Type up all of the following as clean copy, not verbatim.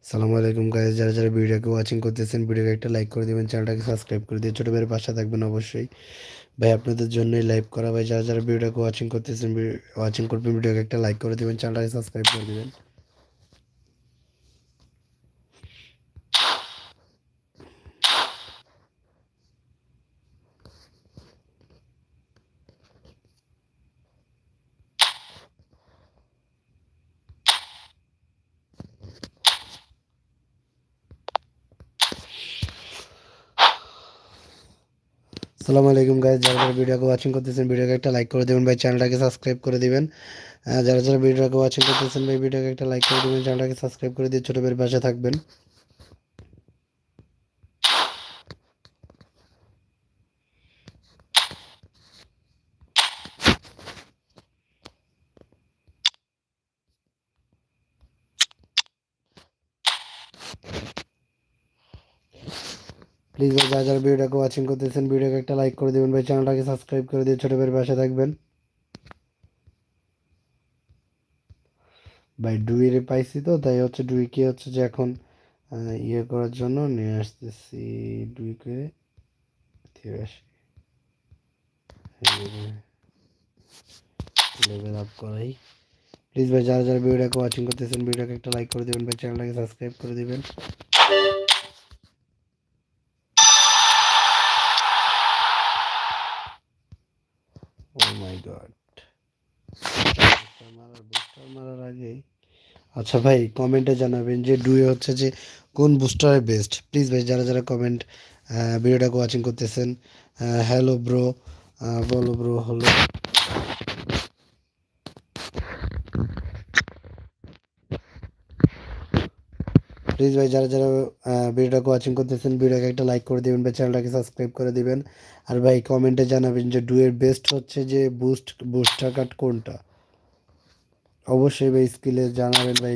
আসসালামু আলাইকুম গাইস, যারা যারা ভিডিওকে ওয়াচিং করতেছেন ভিডিওকে একটা লাইক করে দিবেন, চ্যানেলটাকে সাবস্ক্রাইব করে দিয়ে ছোট ভাইয়ের পাশে থাকবেন অবশ্যই। ভাই আপনাদের জন্যই লাইভ করা। ভাই যারা যারা ভিডিওকে ওয়াচিং করতেছেন ওয়াচিং করবেন, ভিডিওকে একটা লাইক করে দিবেন, চ্যানেলটাকে সাবস্ক্রাইব করে দিবেন। আসসালামু আলাইকুম গাইস, যারা যারা ভিডিওকে ওয়াচিং করতেছেন ভিডিওকে একটা লাইক করে দিবেন, ভাই চ্যানেলটাকে সাবস্ক্রাইব করে দিবেন। যারা যারা ভিডিওকে ওয়াচিং করতেছেন ভাই ভিডিওকে একটা লাইক করে দিবেন, চ্যানেলটাকে সাবস্ক্রাইব করে দিয়ে ছোট ভাইয়ের পাশে থাকবেন। প্লিজ ভাই যারা যারা ভিডিওকে ওয়াচিং করতেছেন ভিডিওকে একটা লাইক করে দিবেন, ভাই চ্যানেলটাকে সাবস্ক্রাইব করে দিয়ে ছোট ভাইয়ের পাশে থাকবেন। ভাই ডুইরে পাইছি তো, তাই হচ্ছে ডুইকে হচ্ছে যে এখন ইয়ে করার জন্য নিয়ে আসতেছি। ডুইকে ফিরে আসি, লেভেল আপ করাই। প্লিজ ভাই যারা যারা ভিডিওটাকে ওয়াচিং করতেছেন ভিডিওকে একটা লাইক করে দিবেন, ভাই চ্যানেলটাকে সাবস্ক্রাইব করে দিবেন। ও মাই গড, বুস্টার মারার আগে আচ্ছা ভাই কমেন্টে জানাবেন যে ডুয়ে হচ্ছে যে কোন বুস্টারে বেস্ট। প্লিজ ভাই যারা যারা কমেন্ট ভিডিওটাকে ওয়াচিং করতেছেন, হ্যালো ব্রো, বলো ব্রো হলো। প্লিজ ভাই যারা যারা ভিডিওটাকে ওয়াচিং করতেছেন ভিডিওকে একটা লাইক করে দিবেন, বা চ্যানেলটাকে সাবস্ক্রাইব করে দিবেন। আর ভাই কমেন্টে জানাবেন যে ডুয়ের বেস্ট হচ্ছে যে বুস্টার কাট কোনটা। অবশ্যই ভাই স্কিলে জানাবেন ভাই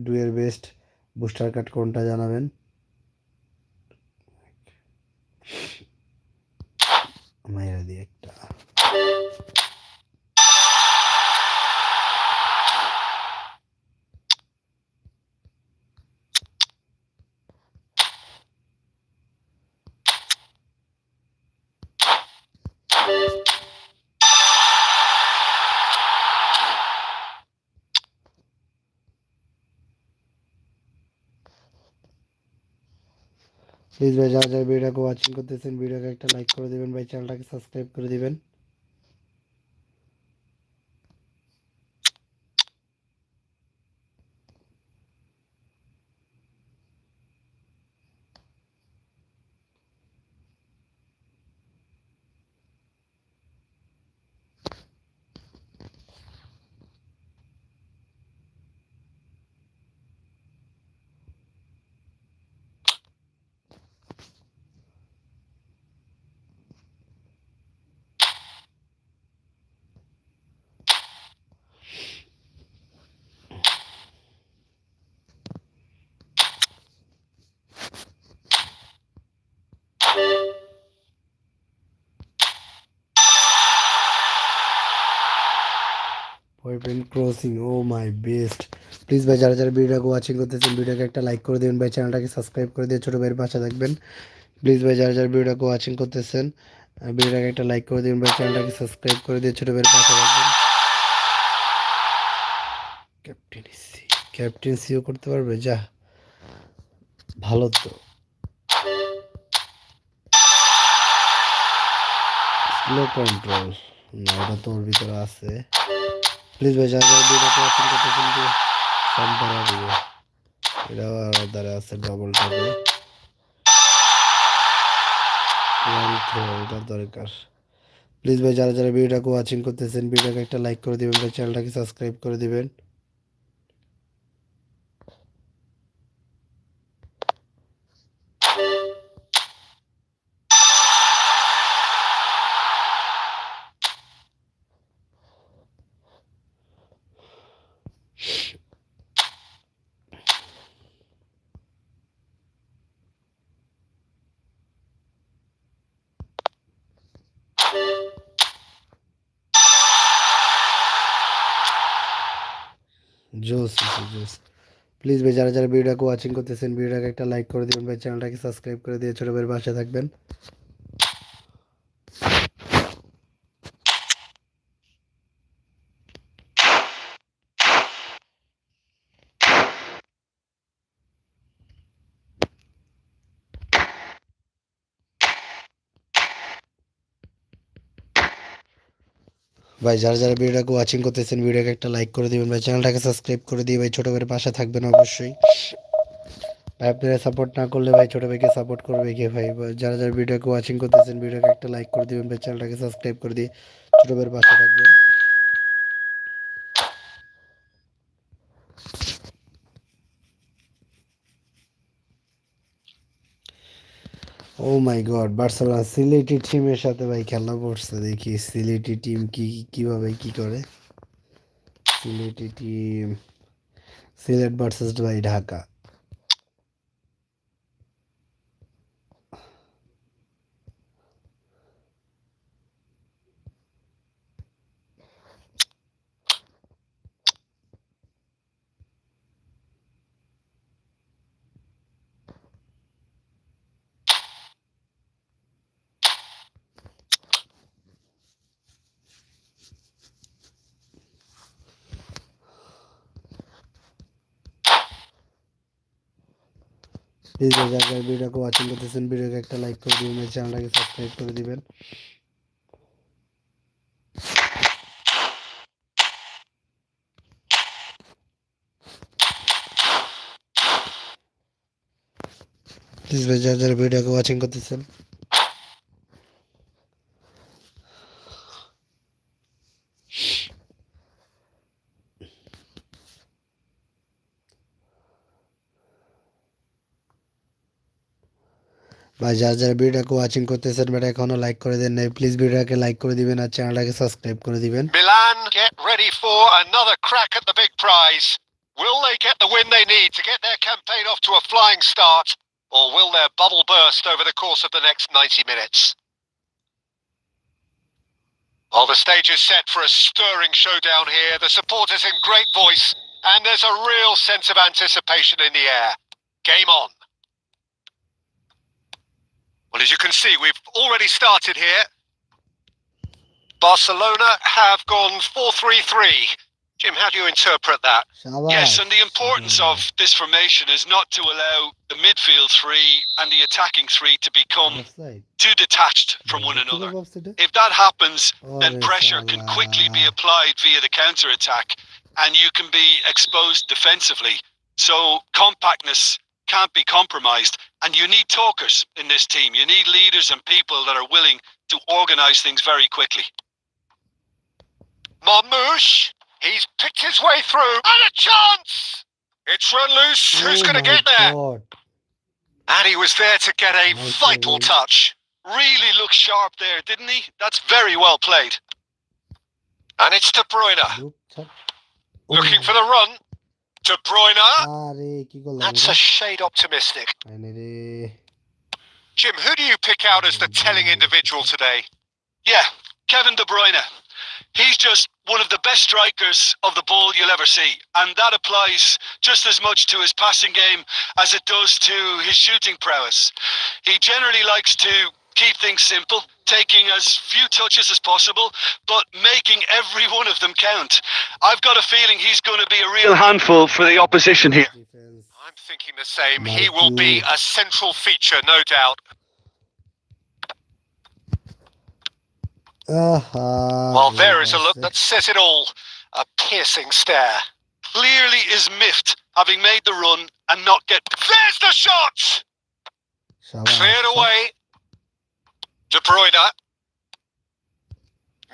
ডুয়ের বেস্ট বুস্টার কাট কোনটা জানাবেন। মাইরা দিয়ে একটা প্লিজ ভাই যারা যারা ভিডিওটাকে ওয়াচিং করতেছেন ভিডিওকে একটা লাইক করে দিবেন, ভাই চ্যানেলটাকে সাবস্ক্রাইব করে দিবেন। পয়েন্ট ক্রসিং, ও মাই বেস্ট। প্লিজ ভাই যারা যারা ভিডিওটাকে ওয়াচিং করতেছেন ভিডিওকে একটা লাইক করে দিবেন, ভাই চ্যানেলটাকে সাবস্ক্রাইব করে দিয়ে ছোটো ভাইয়ের পাশে থাকবেন। প্লিজ ভাই যারা যারা ভিডিওটাকে ওয়াচিং করতেছেন ভিডিওটাকে একটা লাইক করে দিবেন, ভাই চ্যানেলটাকে সাবস্ক্রাইব করে দিয়ে ছোটো ভাইয়ের পাশে থাকবেন। ক্যাপ্টেন্সি, ক্যাপ্টেন্সিও করতে পারবে, যা ভালো তো। স্লো কন্ট্রোল, না এটা তো ওর ভিতরে আছে। প্লিজ ভাই যারা যারা ভিডিওটাকে ওয়াচিং করতেছেন সাম্পারা দিয়ে এটাও দ্বারা আছে ডবল টাবে ওয়ান থ্রো, এটার দরকার। প্লিজ ভাই যারা যারা ভিডিওটাকে ওয়াচিং করতেছেন ভিডিওকে একটা লাইক করে দিবেন, ভাই চ্যানেলটাকে সাবস্ক্রাইব করে দিবেন। জোস জোস। প্লিজ ভাই যারা যারা ভিডিওটাকে ওয়াচিং করতেছেন ভিডিওটাকে একটা লাইক করে দিবেন ভাই, চ্যানেলটাকে সাবস্ক্রাইব করে দিয়ে ছোট ভাইয়ের পাশে থাকবেন। ভাই যারা যারা ভিডিওটাকে ওয়াচিং করতেছেন ভিডিওকে একটা লাইক করে দিবেন ভাই, চ্যানেলটাকে সাবস্ক্রাইব করে দিয়ে ভাই ছোট ভাইয়ের পাশে থাকবেন অবশ্যই। ভাই আপনারা সাপোর্ট না করলে ভাই ছোট ভাইকে সাপোর্ট করবে কে ভাই? যারা যারা ভিডিওকে ওয়াচিং করতেছেন ভিডিওকে একটা লাইক করে দিবেন ভাই, চ্যানেলটাকে সাবস্ক্রাইব করে দিয়ে ছোট ভাইয়ের পাশে থাকবেন। ও মাই গড, বার্সেলোনা সিলেটি টিমের সাথে ভাই খেলা পড়ছে, দেখি সিলেটি টিম কিভাবে কি করে। সিলেটি টিম, সিলেট ভার্সেস ভাই ঢাকা। প্লিজ যারা যারা ভিডিওকে ওয়াচিং করতেছেন ভিডিওকে একটা লাইক করে দিবেন, চ্যানেলটাকে সাবস্ক্রাইব করে দিবেন। প্লিজ ভাই যারা যারা ভিডিওকে ওয়াচিং করতেছেন ভাই যারা যারা ভিডিওটাকে ওয়াচিং করতেছেন বাট এখনো লাইক করে দেন নাই, প্লিজ ভিডিওটাকে লাইক করে দিবেন আর চ্যানেলটাকে সাবস্ক্রাইব করে দিবেন। Milan get ready for another crack at the big prize. Will they get the win they need to get their campaign off to a flying start, or will their bubble burst over the course of the next 90 minutes? Well, the stage is set for a stirring showdown here. The supporters in great voice, and there's a real sense of anticipation in the air. Game on. Well, as you can see, we've already started here. Barcelona have gone 4-3-3. Jim, how do you interpret that? Yes, and the importance of this formation is not to allow the midfield three and the attacking three to become too detached from one another. If that happens, then pressure can quickly be applied via the counter-attack and you can be exposed defensively. So compactness can't be compromised, and you need talkers in this team. You need leaders and people that are willing to organise things very quickly. Marmoush, he's picked his way through, and a chance! It's run loose, who's going to get there? And he was there to get a vital touch. Really looked sharp there, didn't he? That's very well played. And it's De Bruyne, looking for the run. De Bruyne, that's a shade optimistic. Jim, who do you pick out as the telling individual today? Yeah, Kevin De Bruyne. He's just one of the best strikers of the ball you'll ever see, and that applies just as much to his passing game as it does to his shooting prowess. He generally likes to keep things simple, taking as few touches as possible, but making every one of them count. I've got a feeling he's going to be a real handful for the opposition here. I'm thinking the same. He will be a central feature, no doubt. Well, there is a look that says it all. A piercing stare. Clearly is miffed, having made the run and not get... There's the shot! Cleared away. De Bruyne.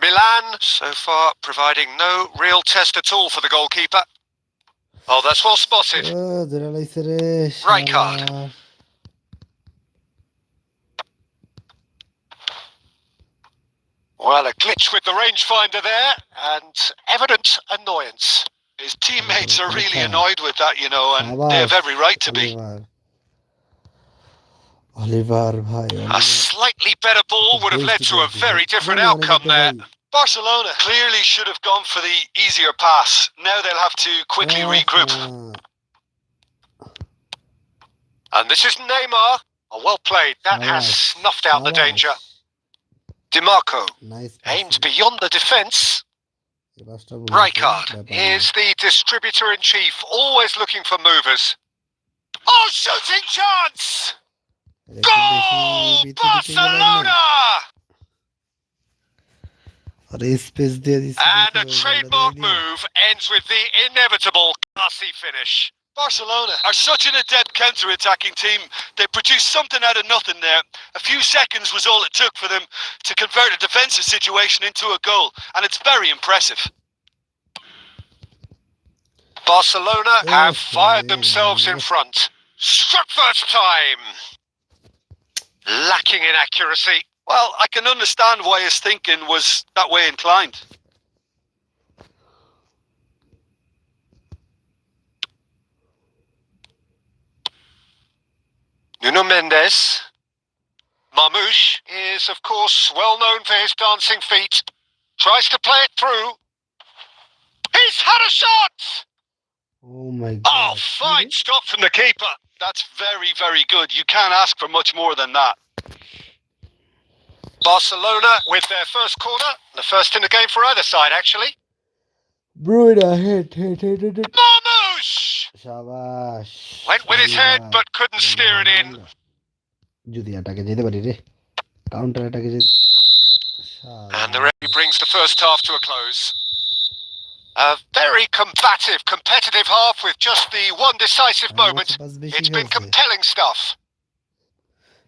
Milan, so far, providing no real test at all for the goalkeeper. Oh, that's well spotted. Right card. Well, a glitch with the rangefinder there, and evident annoyance. His teammates are really annoyed with that, you know, and they have every right to be. A slightly better ball would have led to a very different outcome there. Barcelona clearly should have gone for the easier pass. Now they'll have to quickly regroup. And this is Neymar. Oh, well played. That has snuffed out the danger. DiMarco aims beyond the defence. Rijkaard is the distributor-in-chief, always looking for movers. Oh, shooting chance! Goal! Barcelona! And a trademark move ends with the inevitable classy finish. Barcelona are such an adept counter-attacking team. They produced something out of nothing there. A few seconds was all it took for them to convert a defensive situation into a goal, and it's very impressive. Barcelona have fired themselves in front. Struck first time. Lacking in accuracy. Well, I can understand why his thinking was that way inclined. Nuno Mendes. Marmoush is, of course, well known for his dancing feet. Tries to play it through. He's had a shot! Oh my God. Oh, fine stop from the keeper. That's very, very good. You can't ask for much more than that. Barcelona with their first corner. The first in the game for either side, actually. Bruda, hit. Marmoush! Shabash. Went with his head, but couldn't steer it in. যদি অ্যাটাকে যেতে পারি রে counter অ্যাটাকে যেতে And the referee brings the first half to a close. A very combative, competitive half with just the one decisive moment. It's been compelling stuff.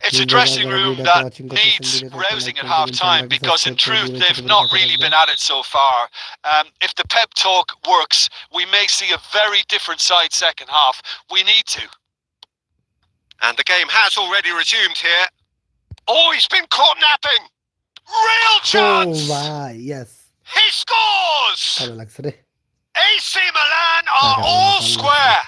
It's a dressing room that needs rousing at half-time because in truth they've not really been at it so far. If the pep talk works, we may see a very different side second half. We need to. And the game has already resumed here. Oh, he's been caught napping. Real chance. Oh my, yes. He scores. AC Milan are all square.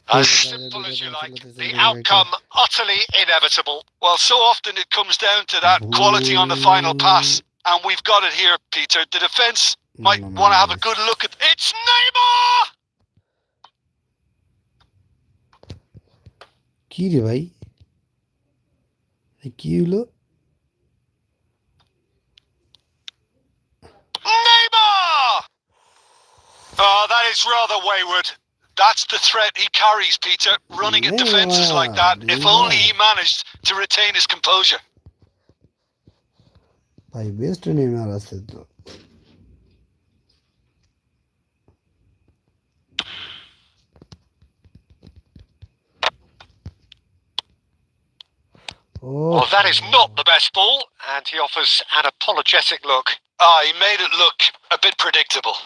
As simple as you like. The outcome utterly inevitable. Well, so often it comes down to that quality on the final pass. And we've got it here, Peter. The defence might want to have a good look at... It's Neymar! কি রে ভাই কি হলো Neymar! Oh, that is rather wayward. That's the threat he carries, Peter, running at defences like that. If only he managed to retain his composure. ভাই best Neymar আছে তো Well, that is not the best ball, and he offers an apologetic look. He made it look a bit predictable.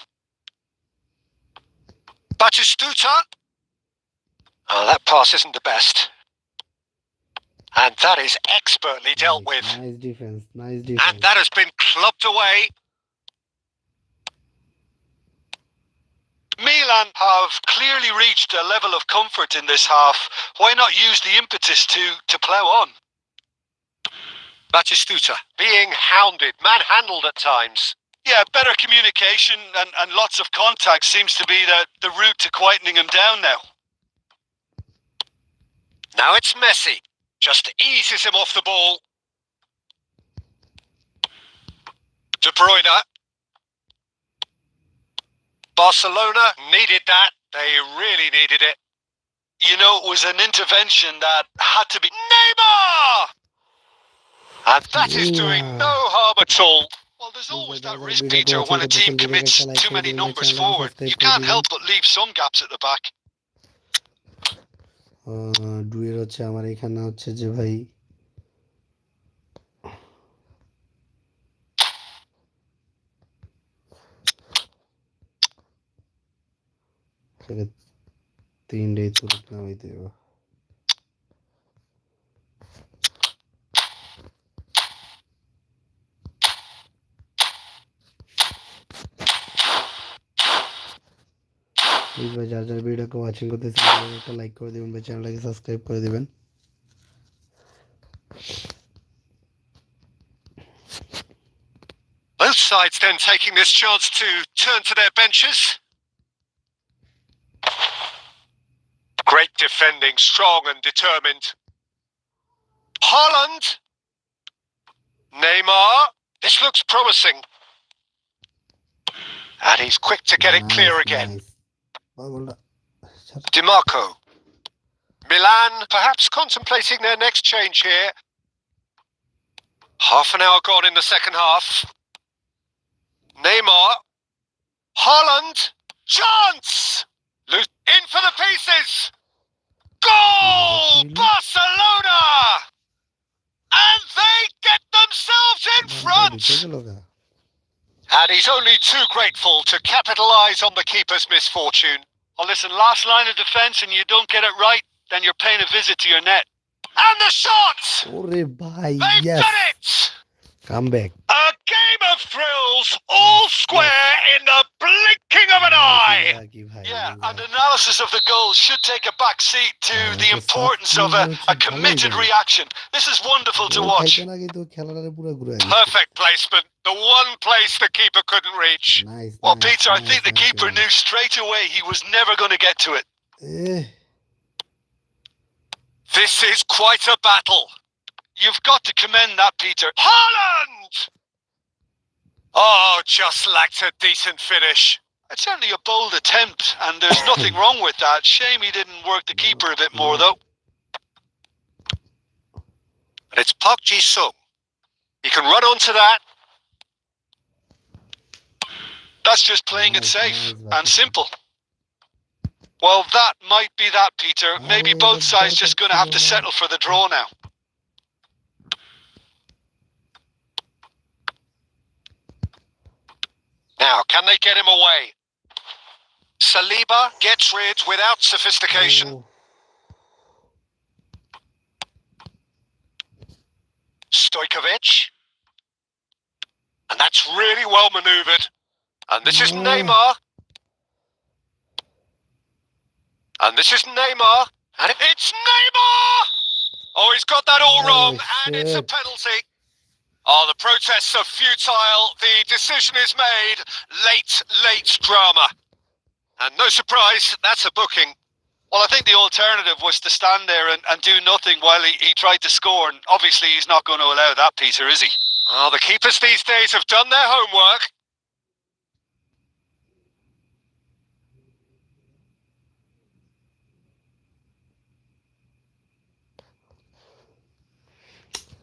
Batistuta. Oh, that pass isn't the best. And that is expertly dealt with. Nice defense. And that has been clubbed away. Milan have clearly reached a level of comfort in this half. Why not use the impetus to plough on? Batistuta being hounded, manhandled at times. Yeah, better communication and lots of contact seems to be the route to quietening him down now. Now it's Messi. Just eases him off the ball. De Bruyne. Barcelona needed that. They really needed it. You know, it was an intervention that had to be... Neymar! And that is doing no harm at all. Well, there's always that risk, Peter, when a team commits too many numbers forward. You can't help but leave some gaps at the back. ডুয়ের হচ্ছে আমার এখানে হচ্ছে যে ভাই তিনটে তুলক না হইতে please ভাই যারা যারা ভিডিওকে ওয়াচিং করতেছেন একটা লাইক করে দিবেন ভাই চ্যানেলটাকে সাবস্ক্রাইব করে দিবেন Both sides then taking this chance to turn to their benches. Great defending, strong and determined. Haaland. Neymar. This looks promising. And he's quick to get it clear again. DiMarco. Milan perhaps contemplating their next change here. Half an hour gone in the second half. Neymar. Haaland. Chance! In for the pieces! Goal! Barcelona! And they get themselves in front! And he's only too grateful to capitalise on the keeper's misfortune. Well, listen, last line of defence and you don't get it right, then you're paying a visit to your net. And the shot! They've done it! Come back. A game of thrills, all square in the blinking of an eye! Yeah, and analysis of the goal should take a back seat to the importance of a committed reaction. This is wonderful to watch. Perfect placement. The one place the keeper couldn't reach. Well, Peter, I think the keeper knew straight away he was never going to get to it. This is quite a battle. You've got to commend that, Peter. Haaland! Oh, just lacked a decent finish. It's certainly a bold attempt, and there's nothing wrong with that. Shame he didn't work the keeper a bit more, though. And it's Park Ji-sung. He can run onto that. That's just playing it safe and simple. Well, that might be that, Peter. Maybe both sides just going to have to settle for the draw now. Now, can they get him away? Saliba gets rid without sophistication. Stojkovic. And that's really well manoeuvred. And this is Neymar. And this is Neymar. And it's Neymar! Oh, he's got that all wrong. And it's a penalty. Oh, the protests are futile. The decision is made. Late drama. And no surprise, that's a booking. Well, I think the alternative was to stand there and do nothing while he tried to score. And obviously he's not going to allow that, Peter, is he? Oh, the keepers these days have done their homework.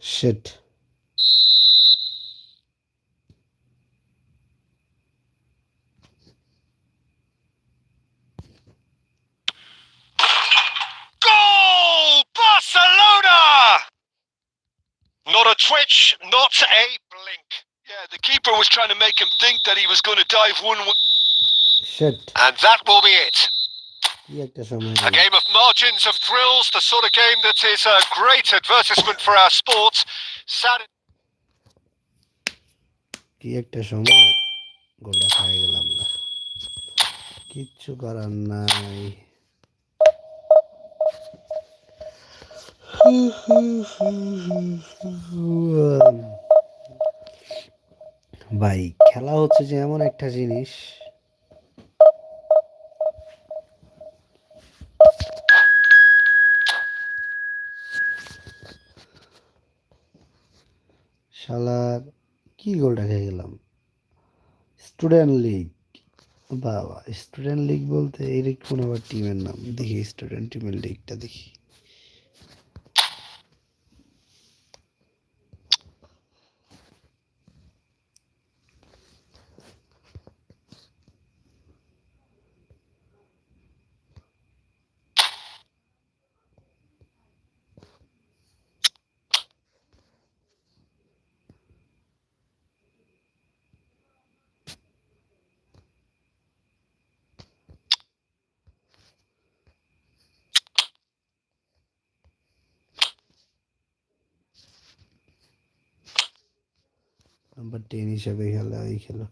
Shit. Goal! Barcelona! Not a twitch, not a blink. Yeah, the keeper was trying to make him think that he was going to dive one way. Shit. And that will be it. A game of margins, of thrills, the sort of game that is a great advertisement for our sports. কি একটা সময় গোলটা খাই গেলাম না, কিচ্ছু করার নাই। ভাই খেলা হচ্ছে যে এমন একটা জিনিস, শালার কি গোলটা খেয়ে গেলাম। স্টুডেন্ট লিগ, বাবা স্টুডেন্ট লিগ বলতে এরকম আবার টিমের নাম দেখি, স্টুডেন্ট টিমের লিগটা দেখি। নাম্বার 10 হিসেবে খেলা এই খেলা।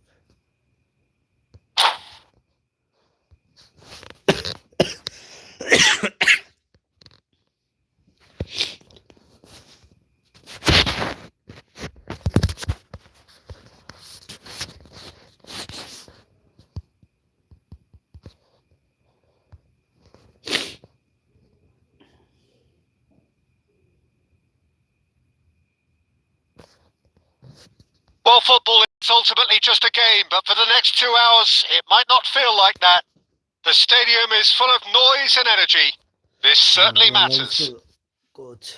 Well, football is ultimately just a game, but for the next 2 hours, it might not feel like that. The stadium is full of noise and energy. This certainly matters. Coach.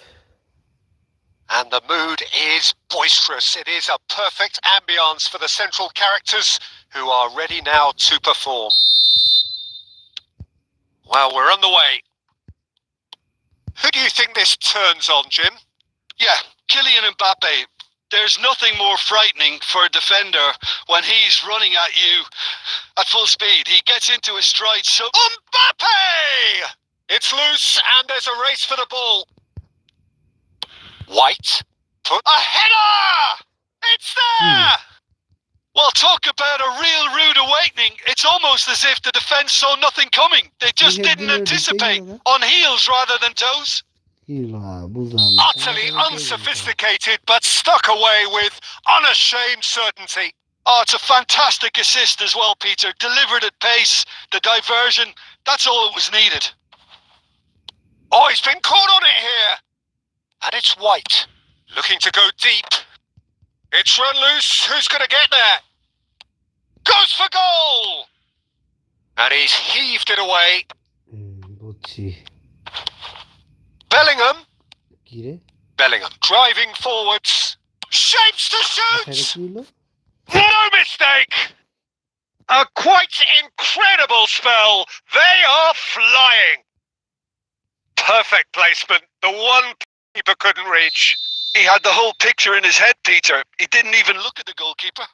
And the mood is boisterous. It is a perfect ambience for the central characters who are ready now to perform. Well, we're on the way. Who do you think this turns on, Jim? Yeah, Kylian Mbappe. There's nothing more frightening for a defender when he's running at you at full speed. He gets into his stride so... Mbappe! It's loose and there's a race for the ball. White put a header! It's there! Well, talk about a real rude awakening. It's almost as if the defence saw nothing coming. They just didn't anticipate. On heels rather than toes. Utterly unsophisticated, but stuck away with unashamed certainty. Oh, it's a fantastic assist as well, Peter. Delivered at pace, the diversion, that's all it was needed. Oh, he's been caught on it here. And it's White, looking to go deep. It's run loose. Who's going to get there? Goes for goal! And he's heaved it away. Bellingham driving forwards. Shapes to shoot! No mistake! A quite incredible spell. They are flying. Perfect placement. The one keeper couldn't reach. He had the whole picture in his head, Peter. He didn't even look at the goalkeeper.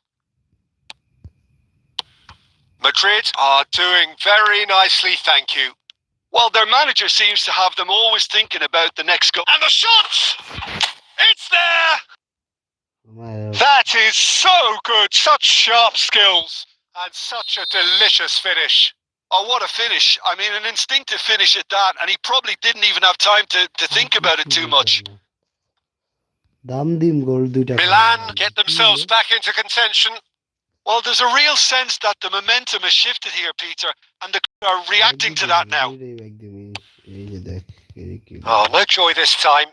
Madrid are doing very nicely, thank you. Well, their manager seems to have them always thinking about the next goal. And the shot! It's there! That is so good. Such sharp skills. And such a delicious finish. Oh, what a finish. I mean, an instinctive finish at that. And he probably didn't even have time to think about it too much. Milan get themselves back into contention. Well, there's a real sense that the momentum has shifted here, Peter, and they are reacting to that now. Oh, no joy this time.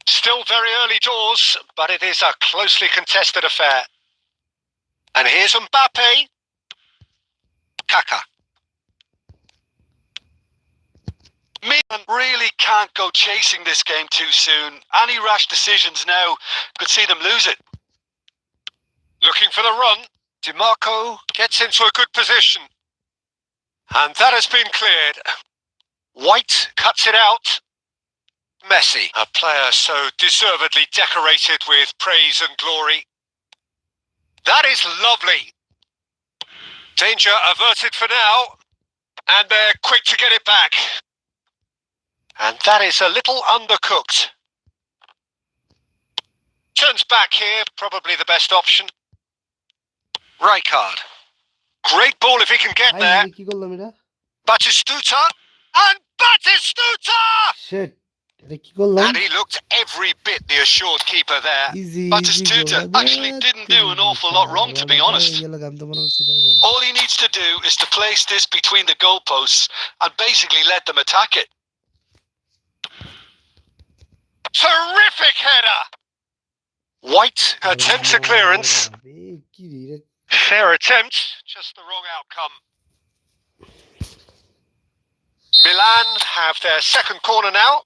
Still very early doors, but it is a closely contested affair. And here's Mbappe. Kaka. Milan really can't go chasing this game too soon. Any rash decisions now could see them lose it. Looking for the run. DiMarco gets into a good position. And that has been cleared. White cuts it out. Messi, a player so deservedly decorated with praise and glory. That is lovely. Danger averted for now. And they're quick to get it back. And that is a little undercooked. Turns back here, probably the best option. Rijkaard. Great ball if he can get there. Batistuta. And Batistuta! Shit. And he looked every bit the assured keeper there. Batistuta actually didn't do an awful lot wrong, to be honest. All he needs to do is to place this between the goalposts and basically let them attack it. Terrific header! White attempts a clearance. Fair attempt, just the wrong outcome. Milan have their second corner now.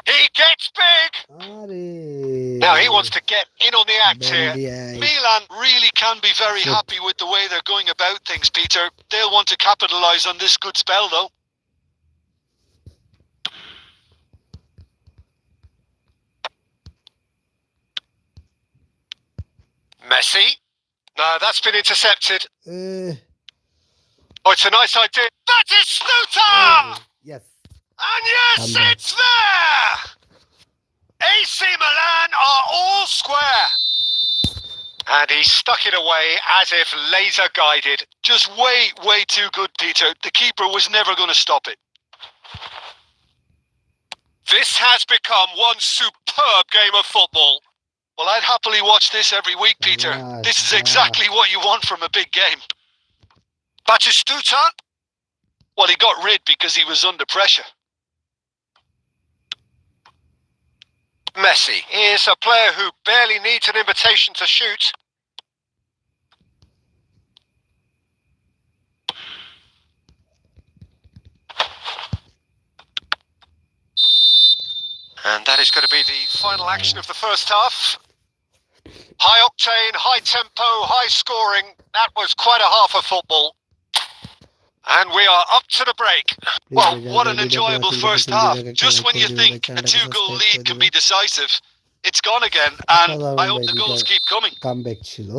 He gets big! Now he wants to get in on the act here. Milan really can be very happy with the way they're going about things, Peter. They'll want to capitalise on this good spell, though. Messi. No, that's been intercepted. Oh, it's a nice idea. Batistuta! Yes. And yes, it's there! AC Milan are all square. And he stuck it away as if laser guided. Just way too good, Peter. The keeper was never going to stop it. This has become one superb game of football. Well, I'd happily watch this every week, Peter. This is exactly what you want from a big game. Batistuta? Well, he got rid because he was under pressure. Messi. He is a player who barely needs an invitation to shoot. And that is going to be the final action of the first half. High octane, high tempo, high scoring. That was quite a half of football. And we are up to the break. Well, what an enjoyable first half. Just when you think a 2-goal lead can be decisive, it's gone again, and I hope the goals keep coming. Comeback ছিল.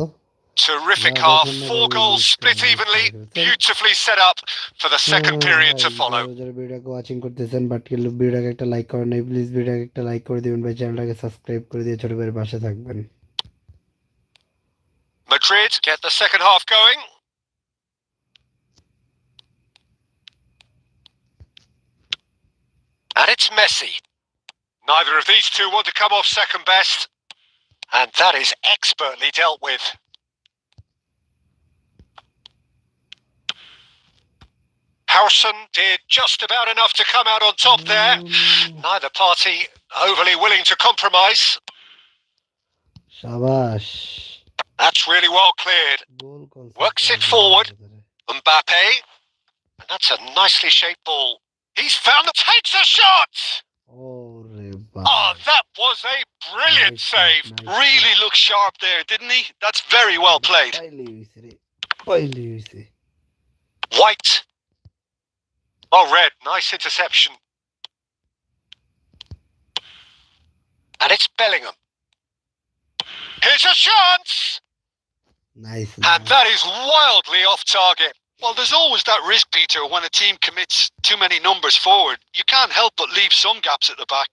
Terrific half. 4 goals split evenly. Beautifully set up for the second period to follow. ভিডিওকে watching করতেছেন but কিন্তু ভিডিওকে একটা like করেন নাই please ভিডিওকে একটা লাইক করে দিবেন ভাই চ্যানেলটাকে সাবস্ক্রাইব করে দিয়ে ছোট ভাইয়ের পাশে থাকবেন Madrid get the second half going. And it's Messi. Neither of these two want to come off second best. And that is expertly dealt with. Howson did just about enough to come out on top there. Neither party overly willing to compromise. Shabash. That's really well cleared. Works it forward. Mbappe. And that's a nicely shaped ball. He's found the takes a shot. Oh, that was a brilliant save. Really looked sharp there, didn't he? That's very well played. White. Oh, red. Nice interception. And it's Bellingham. Here's a chance. Nice. And that is wildly off target. Well, there's always that risk, Peter, when a team commits too many numbers forward. You can't help but leave some gaps at the back.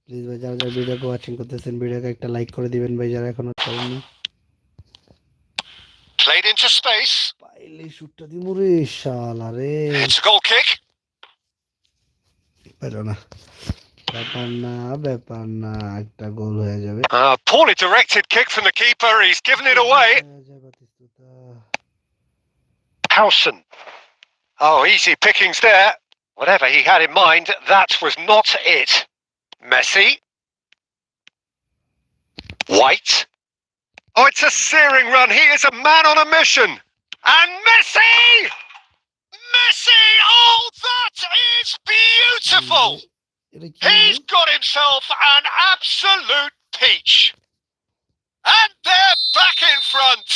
Please ভাই যারা যারা ভিডিওকে watching করতেছেন ভিডিওকে একটা like করে দিবেন ভাই যারা এখনো করেননি Played into space. পাইলে শুটটা দিমু রে শালা রে It's a goal kick. পেলো না ব্যাপার না একটা গোল হয়ে যাবে Poorly directed kick from the keeper. He's given it away. Howson. Oh, easy pickings there. Whatever he had in mind, that was not it. Messi. White. Oh, it's a searing run. He is a man on a mission. And Messi! Messi! Oh, that is beautiful! He's got himself an absolute peach. And they're back in front.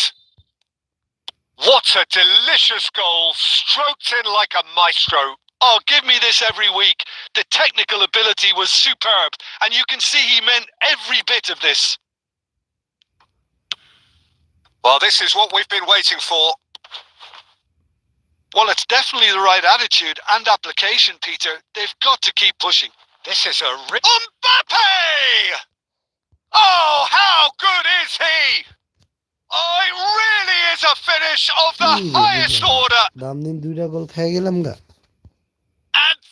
What a delicious goal, stroked in like a maestro. Oh, give me this every week. The technical ability was superb, and you can see he meant every bit of this. Well, this is what we've been waiting for. Well, it's definitely the right attitude and application, Peter. They've got to keep pushing. This is a Mbappe! Oh, how good is he? Oh, it really is a finish of the highest order. And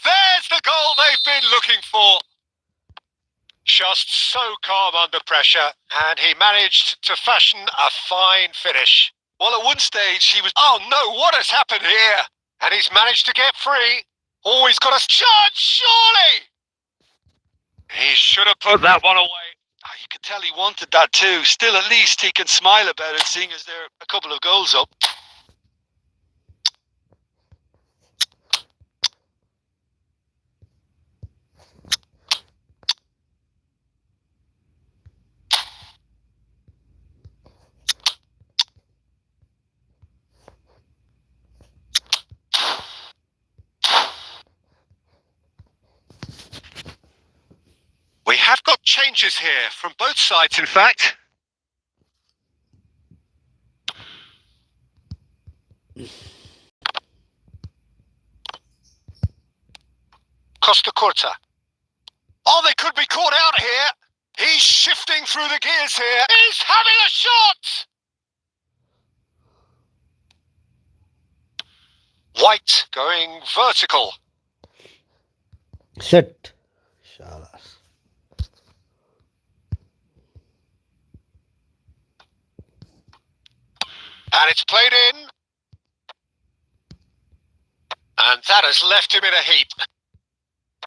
there's the goal they've been looking for. Just so calm under pressure, and he managed to fashion a fine finish. Well, at one stage he was... Oh no, what has happened here? And he's managed to get free. Oh, he's got a chance, surely! He should have put that one away. Oh, you can tell he wanted that too. Still, at least he can smile about it, seeing as they're a couple of goals up. We have got changes here from both sides, in fact. Costa Curta. Oh, they could be caught out here. He's shifting through the gears here. He's having a shot! White going vertical. Shit. Shalas. And it's played in. And that has left him in a heap.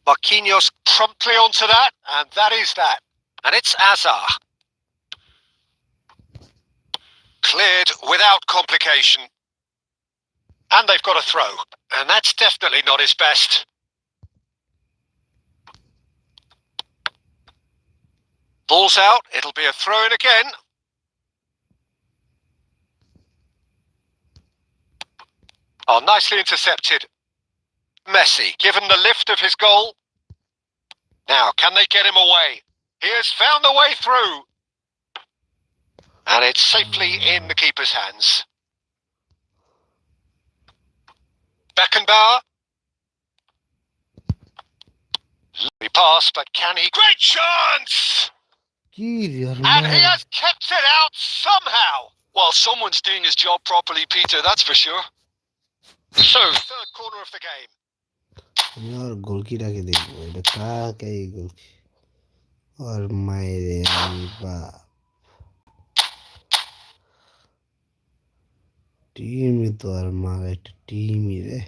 Marquinhos promptly onto that, and that is that. And it's Azar. Cleared without complication. And they've got a throw. And that's definitely not his best. Ball's out. It'll be a throw in again. Oh, nicely intercepted. Messi, given the lift of his goal. Now, can they get him away? He has found the way through. And it's safely in the keeper's hands. Beckenbauer. Lovely pass, but can he? Great chance! And he has kept it out somehow. Well, someone's doing his job properly, Peter, that's for sure. So, third corner of the game. और गोल की रखे देखो ये का क्या ये गोल और मेरे बाप टीम ही तो और मारे टीम ही रे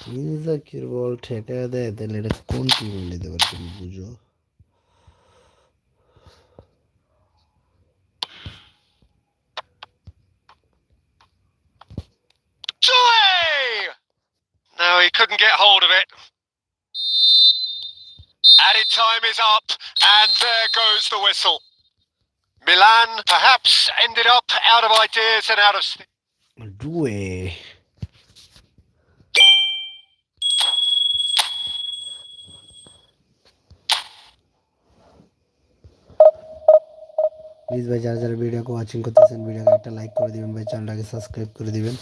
इनका किरबॉल ठेका दे तो लेकिन कौन टीम ले दे बच्चे बुझो No, he couldn't get hold of it. Added time is up, and there goes the whistle. Milan perhaps ended up out of ideas and out of steam. Due. Please भाई যারা যারা ভিডিওকে ওয়াচিং করতেছেন ভিডিওকে একটা লাইক করে দিবেন ভাই চ্যানেলটাকে সাবস্ক্রাইব করে দিবেন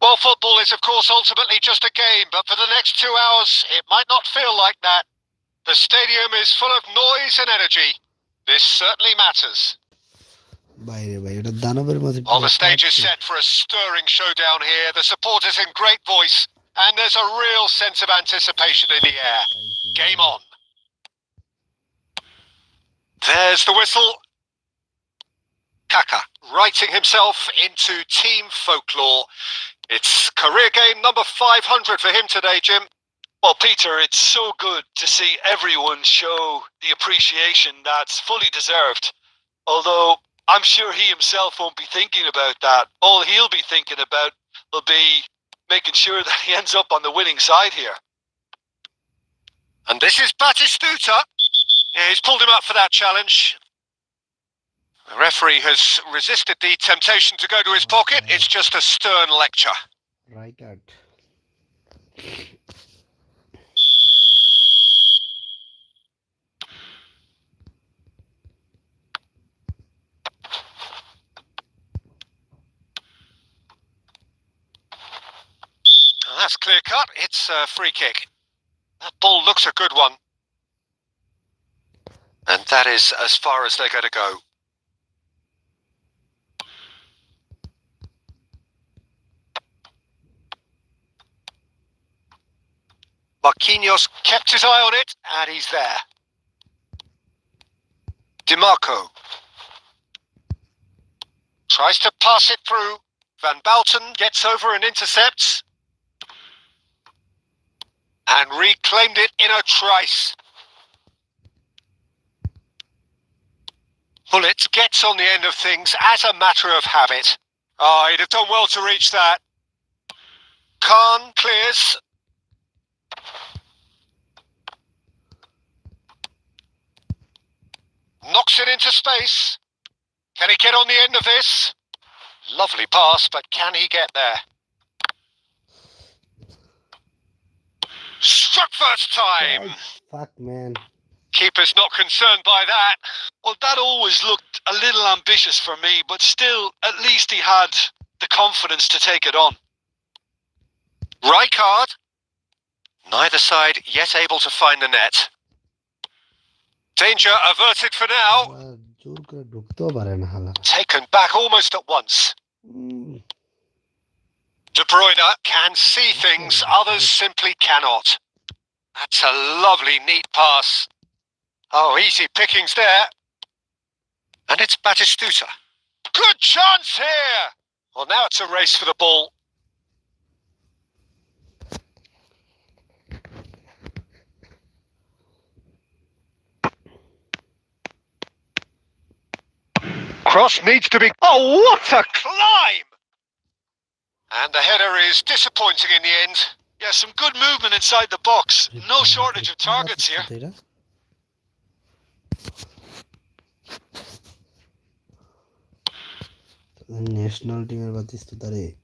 Well, football is, of course, ultimately just a game, but for the next 2 hours, it might not feel like that. The stadium is full of noise and energy. This certainly matters. Well, the stage is set for a stirring showdown here. The supporters in great voice, and there's a real sense of anticipation in the air. Game on. There's the whistle. Kaka writing himself into team folklore. It's career game number 500 for him today, Jim. Well, Peter, it's so good to see everyone show the appreciation that's fully deserved. Although I'm sure he himself won't be thinking about that. All he'll be thinking about will be making sure that he ends up on the winning side here. And this is Batistuta. Yeah, he's pulled him up for that challenge. The referee has resisted the temptation to go to his pocket. It's just a stern lecture. Right out. Oh, that's clear cut. It's a free kick. That ball looks a good one. And that is as far as they're going to go. Marquinhos kept his eye on it, and he's there. DiMarco tries to pass it through. Van Bouten gets over and intercepts. And reclaimed it in a trice. Hullet gets on the end of things as a matter of habit. Oh, he'd have done well to reach that. Khan clears. Knocks it into space. Can he get on the end of this? Lovely pass, but can he get there? Struck first time. Fuck, man. Keeper's not concerned by that. Well, that always looked a little ambitious for me, but still, at least he had the confidence to take it on. Rijkaard. Neither side yet able to find the net. Danger averted for now. Taken back almost at once. De Bruyne can see things others simply cannot. That's a lovely, neat pass. Oh, easy pickings there. And it's Batistuta. Good chance here! Well, now it's a race for the ball. Cross needs to be... Oh, what a climb! And the header is disappointing in the end. Yeah, some good movement inside the box. No shortage of targets here. National team Batistuta.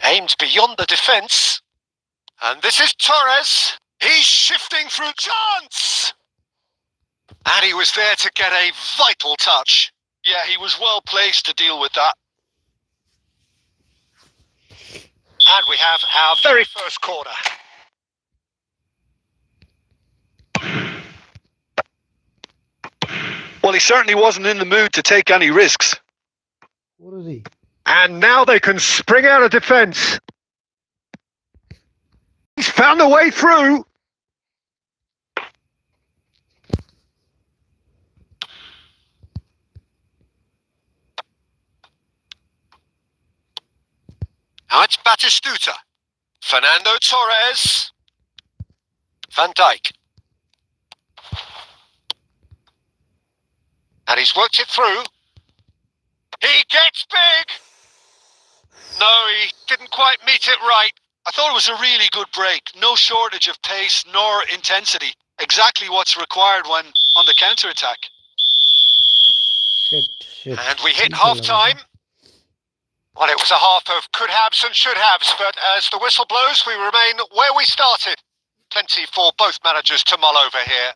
Aimed beyond the defence. And this is Torres. He's shifting through chance. And he was there to get a vital touch. Yeah, he was well placed to deal with that. And we have our very first corner. Well, he certainly wasn't in the mood to take any risks. What is he? And now they can spring out of defence. He's found a way through. Now it's Batistuta. Fernando Torres. Van Dijk. And he's worked it through. He gets big. No, he didn't quite meet it right. I thought it was a really good break. No shortage of pace nor intensity. Exactly what's required when on the counter-attack. Shit. And we hit half-time. Well, it was a half of could-haves and should-haves, but as the whistle blows, we remain where we started. Plenty for both managers to mull over here.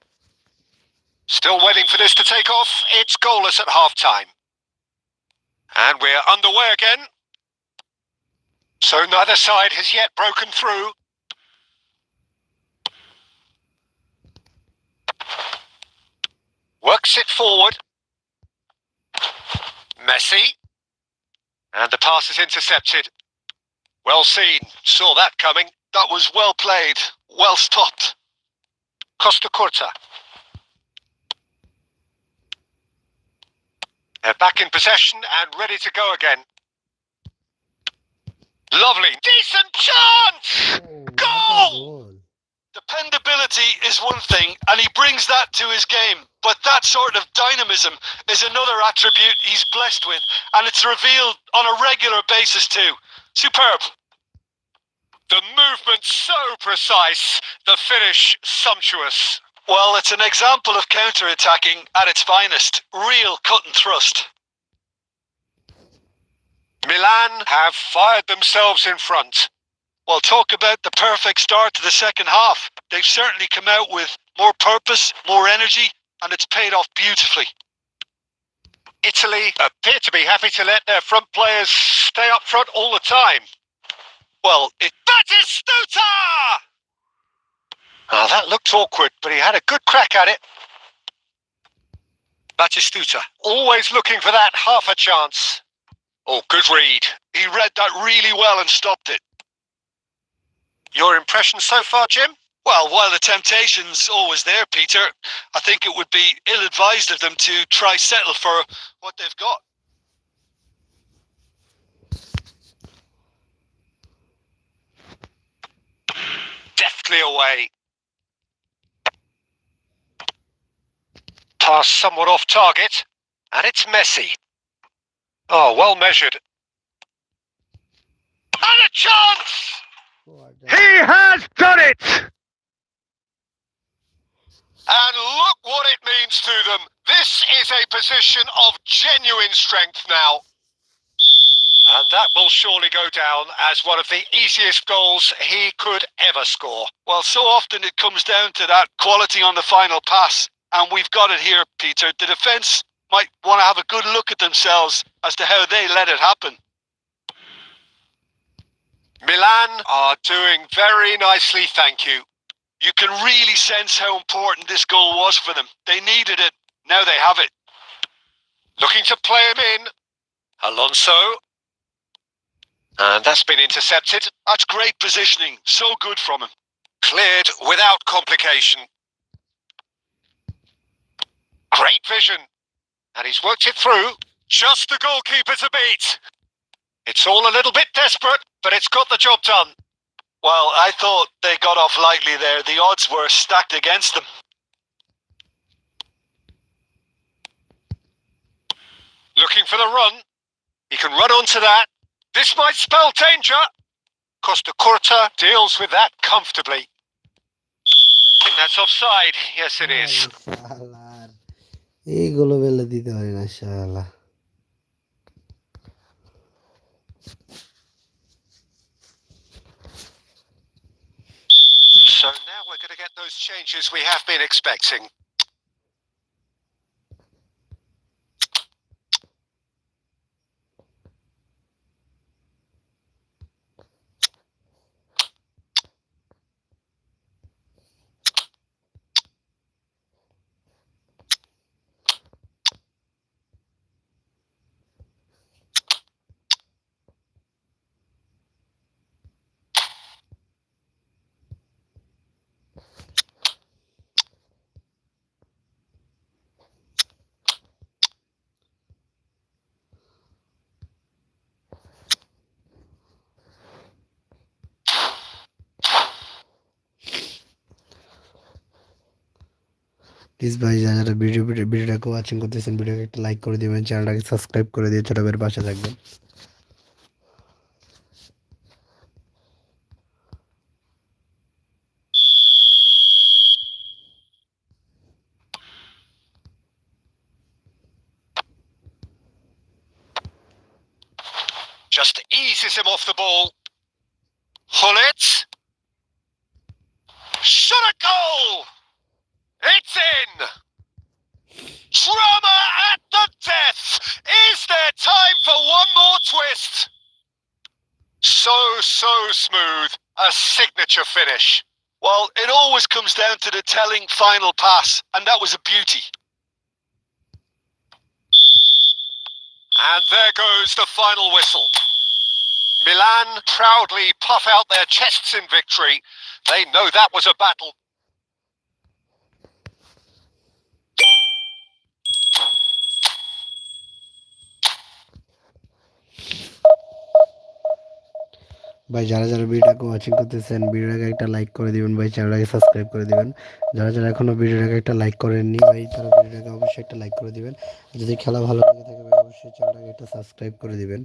Still waiting for this to take off. It's goalless at half-time. And we're underway again. So neither side has yet broken through. Works it forward. Messi. And the pass is intercepted. Well seen. Saw that coming. That was well played. Well stopped. Costa Curta. They're back in possession and ready to go again. Lovely. Decent chance! Goal! Dependability is one thing, and he brings that to his game. But that sort of dynamism is another attribute he's blessed with, and it's revealed on a regular basis too. Superb. The movement so precise, the finish sumptuous. Well, it's an example of counter-attacking at its finest. Real cut and thrust. Milan have fired themselves in front. Well, talk about the perfect start to the second half. They've certainly come out with more purpose, more energy, and it's paid off beautifully. Italy appear to be happy to let their front players stay up front all the time. Well, Batistuta! Oh, that looked awkward, but he had a good crack at it. Batistuta. Always looking for that half a chance. Oh, good read. He read that really well and stopped it. Your impression so far, Jim? Well, while the temptation's always there, Peter, I think it would be ill-advised of them to try settle for what they've got. Deftly away. Pass somewhat off target, and it's messy. Oh, well measured. And a chance! He has done it! And look what it means to them. This is a position of genuine strength now. And that will surely go down as one of the easiest goals he could ever score. Well, so often it comes down to that quality on the final pass. And we've got it here, Peter. The defence might want to have a good look at themselves as to how they let it happen. Milan are doing very nicely, thank you. You can really sense how important this goal was for them. They needed it. Now they have it. Looking to play him in. Alonso. And that's been intercepted. That's great positioning. So good from him. Cleared without complication. Great vision. And he's worked it through. Just the goalkeeper to beat. It's all a little bit desperate, but it's got the job done. Well, I thought they got off lightly there. The odds were stacked against them. Looking for the run. He can run onto that. This might spell danger. Costa Curta deals with that comfortably. I think that's offside. Yes, it is. এইগুলো বেলে দিতে পারি না শালা। So now we're going to get those changes we have been expecting. Please ভাই যারা ভিডিওটাকে watching করতেছেন ভিডিওকে একটা লাইক করে দিবেন, চ্যানেলটাকে সাবস্ক্রাইব করে দিয়ে ছোট ভাইয়ের পাশে থাকবেন। Just eases him off the ball. Hullet. Shot a goal! It's in! Drama at the death! Is there time for one more twist? So smooth. A signature finish. Well, it always comes down to the telling final pass, and that was a beauty. And there goes the final whistle. Milan proudly puff out their chests in victory. They know that was a battle. ভাই যারা ভিডিওটাকে watching করতেছেন ভিডিওটাকে একটা like করে দিবেন ভাই, চ্যানেলটাকে সাবস্ক্রাইব করে দিবেন। যারা এখনো ভিডিওটাকে একটা লাইক করেননি ভাই তারা ভিডিওটাকে অবশ্যই একটা লাইক করে দিবেন। যদি খেলা ভালো লাগে থাকে ভাই অবশ্যই চ্যানেলটাকে একটা সাবস্ক্রাইব করে দিবেন।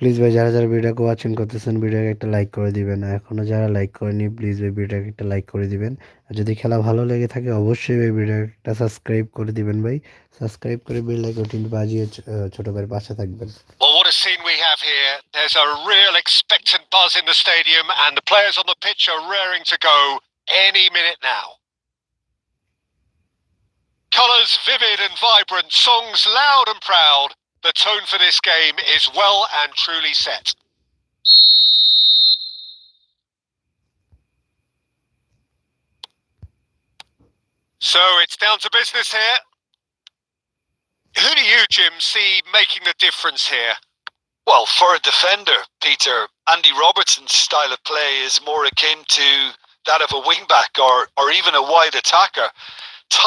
প্লিজ ভাই যারা যারা ভিডিওকে ওয়াচিং করতেছেন ভিডিওকে একটা লাইক করে দিবেন, এখনও যারা লাইক করেনি প্লিজ ভাই ভিডিওকে একটা লাইক করে দিবেন। আর যদি খেলা ভালো লেগে থাকে অবশ্যই ভাই ভিডিওকে একটা সাবস্ক্রাইব করে দিবেন ভাই, সাবস্ক্রাইব করে বেল আইকনটি বাজিয়ে ছোট ভাইয়ের পাশে থাকবেন। Well, what a scene we have here. There's a real expectant buzz in the stadium and the players on the pitch are raring to go any minute now. Colours vivid and vibrant, songs loud and proud. The tone for this game is well and truly set. So it's down to business here. Who do you, Jim, see making the difference here? Well, for a defender, Peter, Andy Robertson's style of play is more akin to that of a wing-back or even a wide attacker.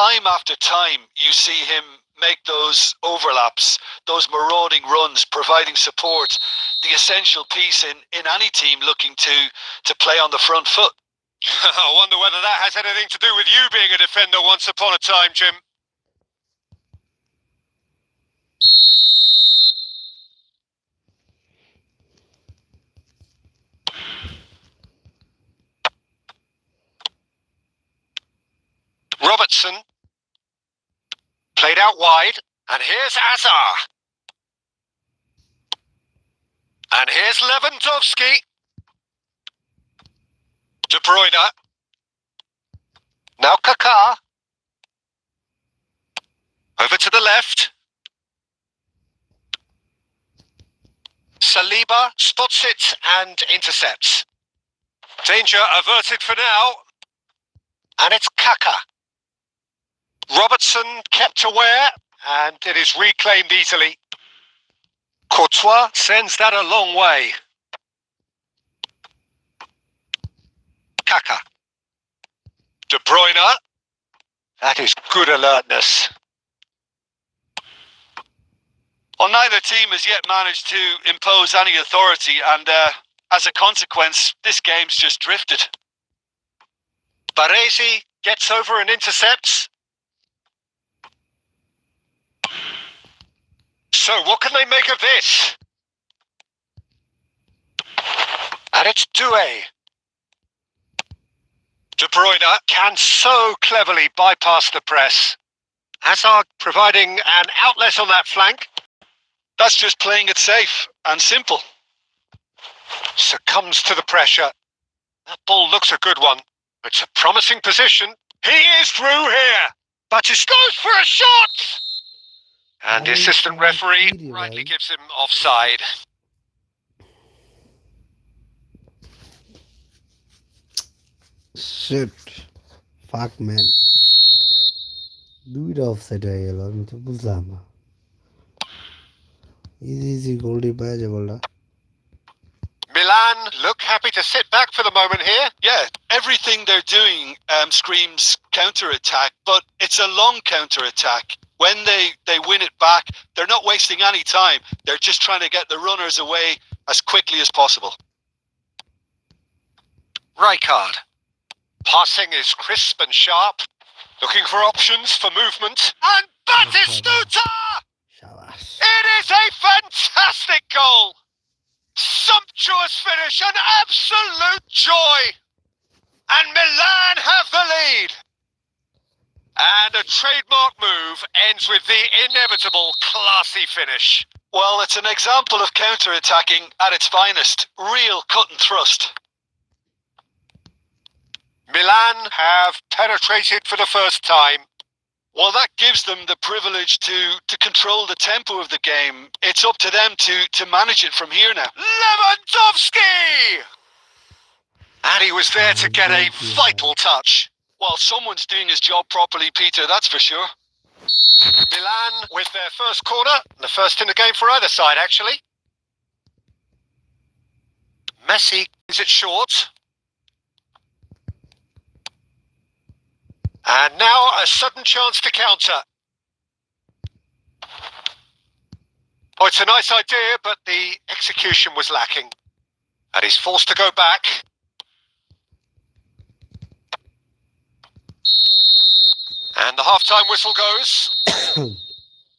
Time after time, you see him make those overlaps, those marauding runs, providing support, the essential piece in any team looking to play on the front foot. I wonder whether that has anything to do with you being a defender once upon a time, Jim. Robertson. Played out wide. And here's Azar. And here's Lewandowski. De Bruyne. Now Kaká. Over to the left. Saliba spots it and intercepts. Danger averted for now. And it's Kaká. Robertson kept aware, and it is reclaimed easily. Courtois sends that a long way. Kaká. De Bruyne. That is good alertness. Well, neither team has yet managed to impose any authority, and as a consequence, this game's just drifted. Baresi gets over and intercepts. So what can they make of this? And it's Doué. De Bruyne can so cleverly bypass the press. Hazard providing an outlet on that flank. That's just playing it safe and simple. Succumbs to the pressure. That ball looks a good one. It's a promising position. He is through here. But he goes for a shot! And the assistant referee rightly gives him offside. Shit. Fuck man. দুইটা offside হয়ে গেল, আমি তো বুঝলাম না। Easy গোলটি পাওয়া যায় বলটা। Milan look happy to sit back for the moment here. Yeah, everything they're doing screams counter-attack, but it's a long counter-attack. When they win it back, they're not wasting any time. They're just trying to get the runners away as quickly as possible. Rijkaard. Passing is crisp and sharp. Looking for options for movement. And Batistuta! It is a fantastic goal! Sumptuous finish, an absolute joy! And Milan have the lead! And a trademark move ends with the inevitable classy finish. Well, it's an example of counter-attacking at its finest. Real cut and thrust. Milan have penetrated for the first time. Well, that gives them the privilege to control the tempo of the game. It's up to them to manage it from here now. Lewandowski! And he was there to get a vital touch. Well, someone's doing his job properly, Peter, that's for sure. Milan with their first corner, the first in the game for either side, actually. Messi is it short. And now a sudden chance to counter. Oh, it's a nice idea, but the execution was lacking. And he's forced to go back. And the half-time whistle goes.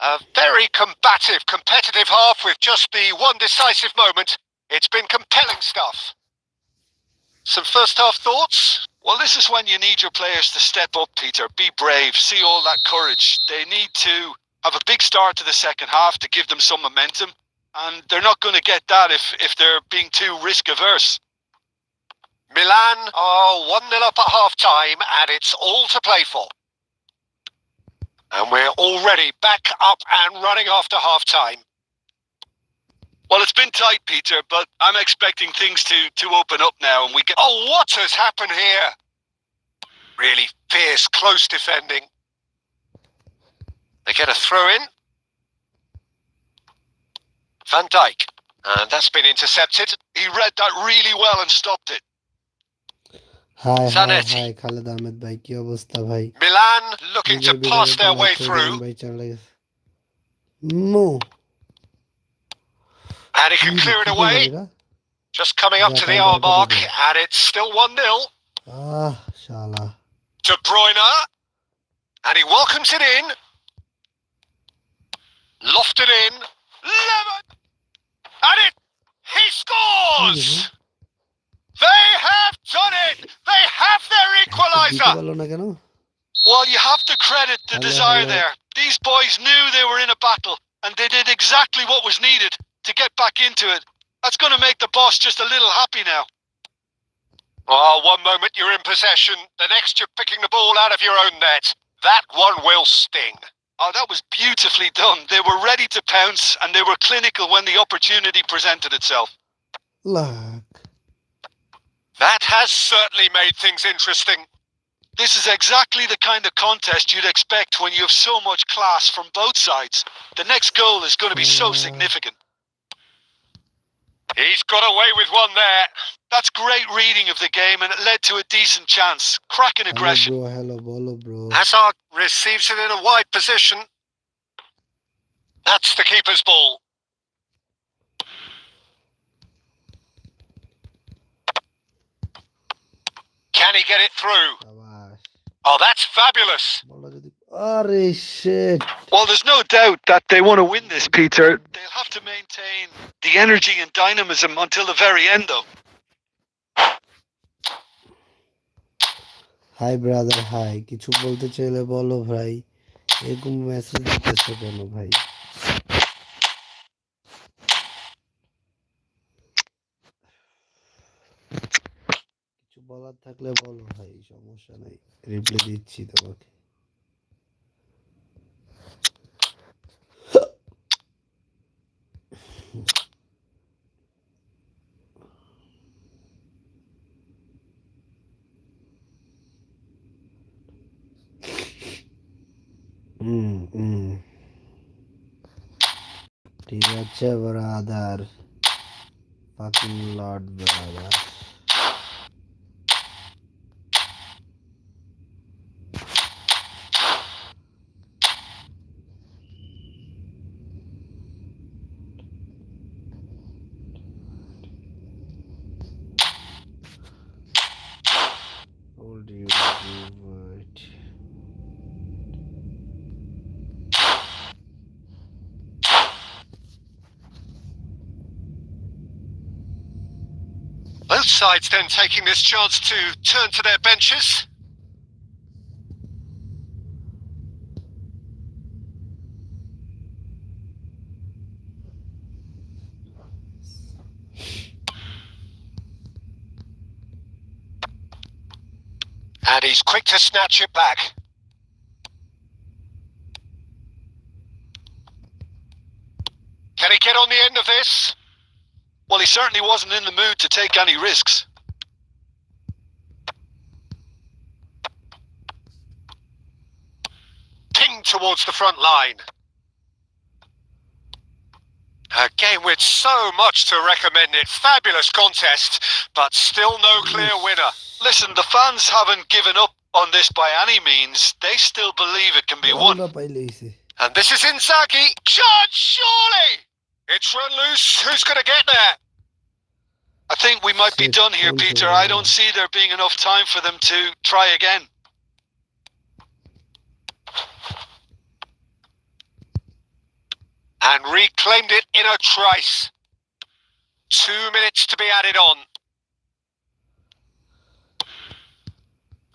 A very combative, competitive half with just the one decisive moment. It's been compelling stuff. Some first-half thoughts? Well, this is when you need your players to step up, Peter. Be brave. See all that courage. They need to have a big start to the second half to give them some momentum. And they're not going to get that if they're being too risk-averse. Milan are 1-0 up at half-time, and it's all to play for. And we're already back up and running after half-time. Well, it's been tight, Peter, but I'm expecting things to open up now, and we get... Oh, what has happened here? Really fierce, close defending. They get a throw-in. Van Dijk. And that's been intercepted. He read that really well and stopped it. Hi, Zanetti. hi, Khaled Ahmed bhai, ki obostha bhai? Milan looking to pass their way through. No. And he can clear it away. Just coming up to the hour mark, and it's still 1-0. Ah, shala. De Bruyne. And he welcomes it in. Lofted in. Lemon. And he scores! They have done it! They have their equaliser! Well, you have to credit the desire there. These boys knew they were in a battle, and they did exactly what was needed to get back into it. That's going to make the boss just a little happy now. Oh, one moment you're in possession, the next you're picking the ball out of your own net. That one will sting. Oh, that was beautifully done. They were ready to pounce, and they were clinical when the opportunity presented itself. Luck. That has certainly made things interesting. This is exactly the kind of contest you'd expect when you have so much class from both sides. The next goal is going to be so significant. He's got away with one there. That's great reading of the game, and it led to a decent chance. Cracking aggression. Hello, bro. Hazard receives it in a wide position. That's the keeper's ball. Can he get it through? Oh, that's fabulous. Oh, shit. Well, there's no doubt that they want to win this, Peter. They'll have to maintain the energy and dynamism until the very end, though. Hi, brother. Hi. কিছু বলতে চাইলে বলো ভাই। এরকম message দিতেছো কেন ভাই? কিছু বলার থাকলে বলো ভাই, সমস্যা নাই। রিপ্লাই দিচ্ছি তোমাকে। ঠিক আছে brother, fucking Lord brother. Hold you right. Both sides then taking this chance to turn to their benches. And he's quick to snatch it back. Can he get on the end of this? Well, he certainly wasn't in the mood to take any risks. Ping towards the front line. A game with so much to recommend it. Fabulous contest, but still no clear winner. Listen, the fans haven't given up on this by any means. They still believe it can be won. And this is Inzaghi. Shot, surely! It's run loose. Who's going to get there? I think we might be done here, Peter. I don't see there being enough time for them to try again. And reclaimed it in a trice. 2 minutes to be added on.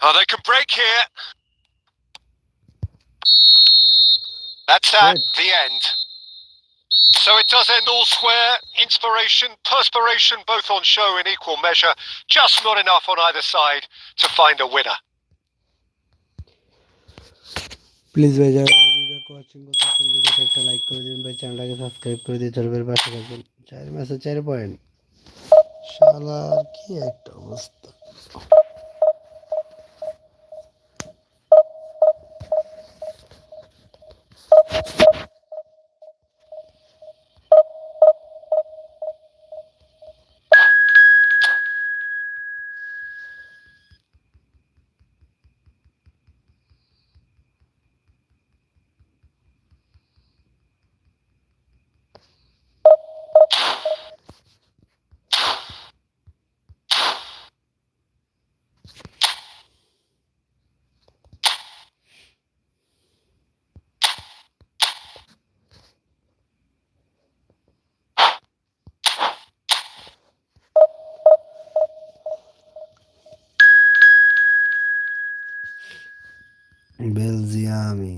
Oh, they can break here. That's at the end. So it does end all square. Inspiration, perspiration, both on show in equal measure. Just not enough on either side to find a winner. Please ভাই যারা video watching করতেছেন ভিডিওতে একটা like করে দিবেন ভাই, চ্যানেলটাকে subscribe করে দিয়ে চলবে পাশে থাকবেন। 4 ম্যাচে 4 পয়েন্ট, শালার কি একটা অবস্থা। বেলজিয়ামি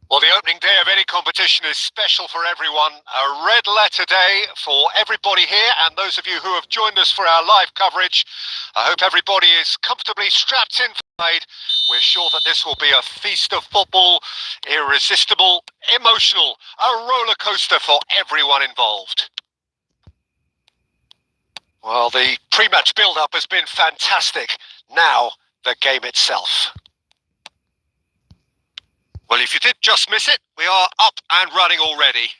Well, the opening day of any competition is special for everyone. A red letter day for everybody here and those of you who have joined us for our live coverage. I hope everybody is comfortably strapped inside. We're sure that this will be a feast of football, irresistible, emotional, a roller coaster for everyone involved. Well, the pre-match build-up has been fantastic. Now, the game itself. Well, if you did just miss it, we are up and running already.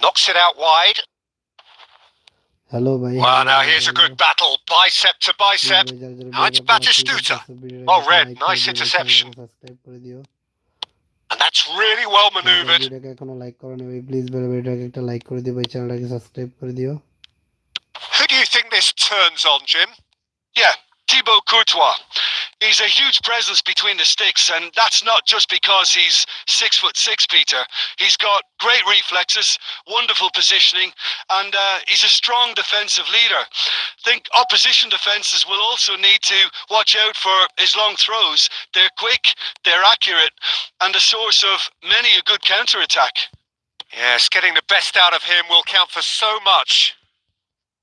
Knocks it out wide. Hello, bhai. Well, now here's a good battle, bicep to bicep. Now it's Batistuta. Oh, red, nice interception. And that's really well manoeuvred. Who do you think this turns on, Jim? Yeah, Thibaut Courtois. He's a huge presence between the sticks, and that's not just because he's 6'6", Peter. He's got great reflexes, wonderful positioning, and he's a strong defensive leader. I think opposition defences will also need to watch out for his long throws. They're quick, they're accurate, and a source of many a good counter-attack. Yes, getting the best out of him will count for so much.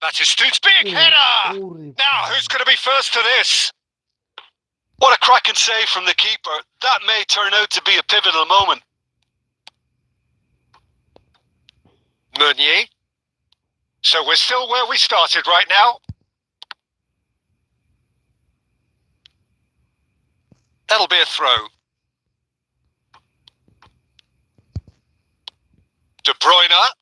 Batistu's big header! Now, who's going to be first to this? What a cracking save from the keeper. That may turn out to be a pivotal moment. Meunier. So we're still where we started right now. That'll be a throw. De Bruyne.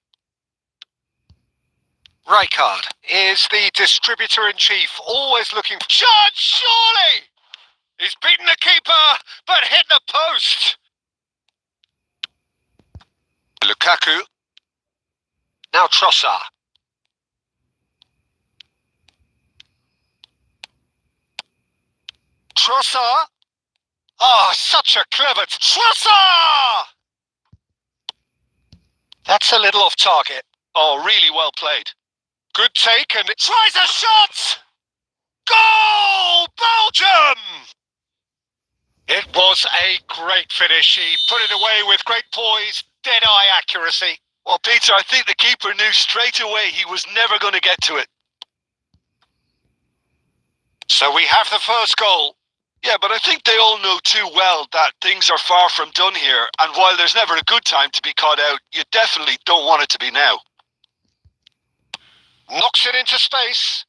Rijkaard is the distributor-in-chief, always looking for... Shot, surely! He's beaten the keeper, but hit the post. Lukaku. Now Trossard. Trossard. Oh, such a clever... Trossard! That's a little off target. Oh, really well played. Good take, and it tries a shot! Goal! Belgium! It was a great finish. He put it away with great poise, dead-eye accuracy. Well, Peter, I think the keeper knew straight away he was never going to get to it. So we have the first goal. Yeah, but I think they all know too well that things are far from done here, and while there's never a good time to be caught out, you definitely don't want it to be now. Knocks it into space.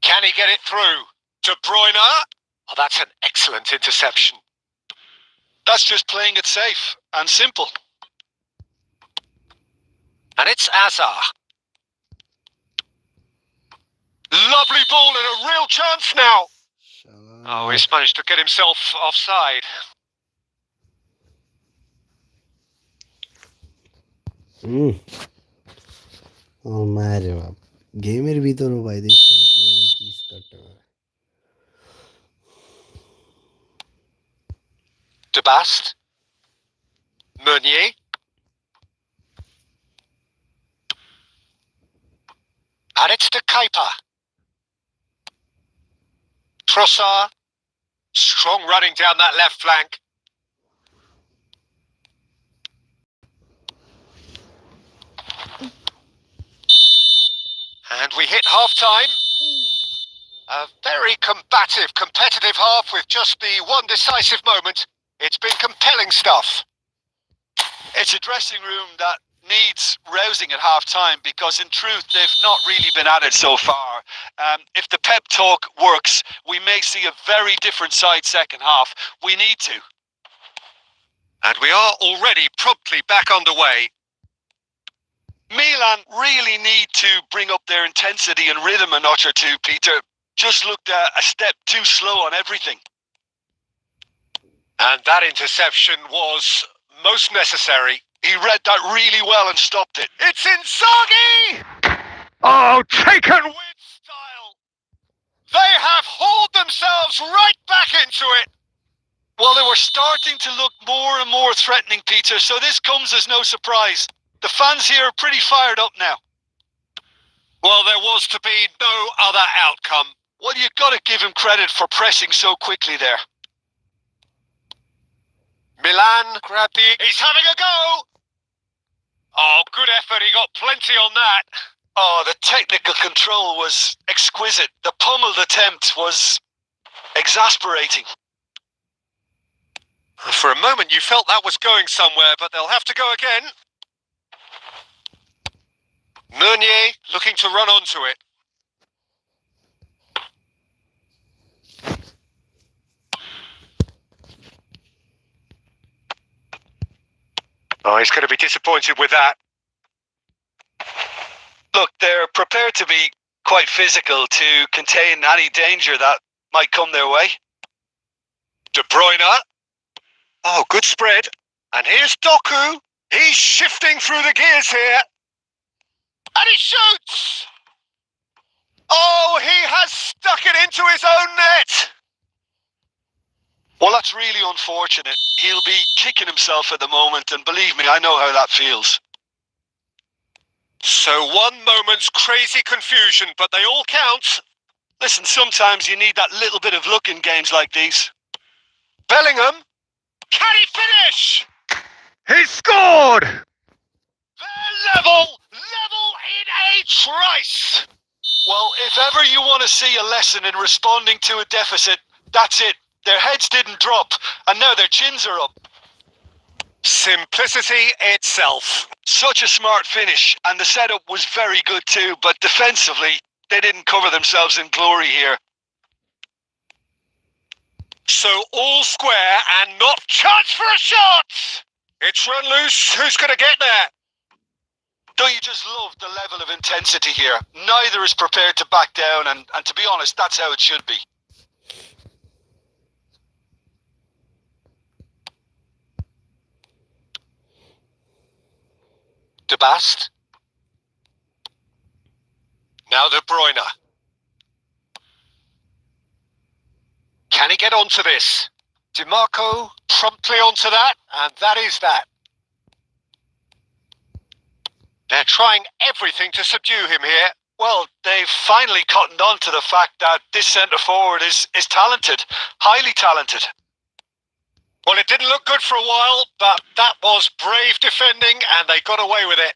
Can he get it through? De Bruyne. Oh, that's an excellent interception. That's just playing it safe and simple. And it's Azar. Lovely ball and a real chance now. Oh, he's managed to get himself offside. ও মারে বাপ গেমের ভিতরও ভাই দেখছেন কিভাবে কি স্কারটা De Bast. Meunier. And it's to Kuiper. Trossard. Strong running down that left flank. And we hit half-time. A very combative, competitive half with just the one decisive moment. It's been compelling stuff. It's a dressing room that needs rousing at half-time because in truth they've not really been at it so far. If the pep talk works, we may see a very different side second half. We need to. And we are already promptly back underway. Milan really need to bring up their intensity and rhythm a notch or two, Peter. Just looked a step too slow on everything. And that interception was most necessary. He read that really well and stopped it. It's Inzaghi! Oh, taken with style. They have hauled themselves right back into it. Well, they were starting to look more and more threatening, Peter, so this comes as no surprise. The fans here are pretty fired up now. Well, there was to be no other outcome. Well, you've got to give him credit for pressing so quickly there. Milan grabbed the... He's having a go! Oh, good effort. He got plenty on that. Oh, the technical control was exquisite. The pummeled attempt was exasperating. For a moment, you felt that was going somewhere, but they'll have to go again. Meunier looking to run onto it. Oh, he's going to be disappointed with that. Look, they're prepared to be quite physical to contain any danger that might come their way. De Bruyne. Oh, good spread. And here's Doku. He's shifting through the gears here. And he shoots! Oh, he has stuck it into his own net! Well, that's really unfortunate. He'll be kicking himself at the moment, and believe me, I know how that feels. So one moment's crazy confusion, but they all count. Listen, sometimes you need that little bit of luck in games like these. Bellingham. Can he finish? He scored! They're level in a trice. Well, if ever you want to see a lesson in responding to a deficit, that's it. Their heads didn't drop, and now their chins are up. Simplicity itself. Such a smart finish, and the setup was very good too, but defensively, they didn't cover themselves in glory here. So all square and not chance for a shot! It's run loose. Who's going to get there? Don't you just love the level of intensity here? Neither is prepared to back down, and to be honest, that's how it should be. De Bast. Now De Bruyne. Can he get onto this? DiMarco promptly onto that, and that is that. They're trying everything to subdue him here. Well, they've finally cottoned on to the fact that this centre-forward is talented, highly talented. Well, it didn't look good for a while, but that was brave defending and they got away with it.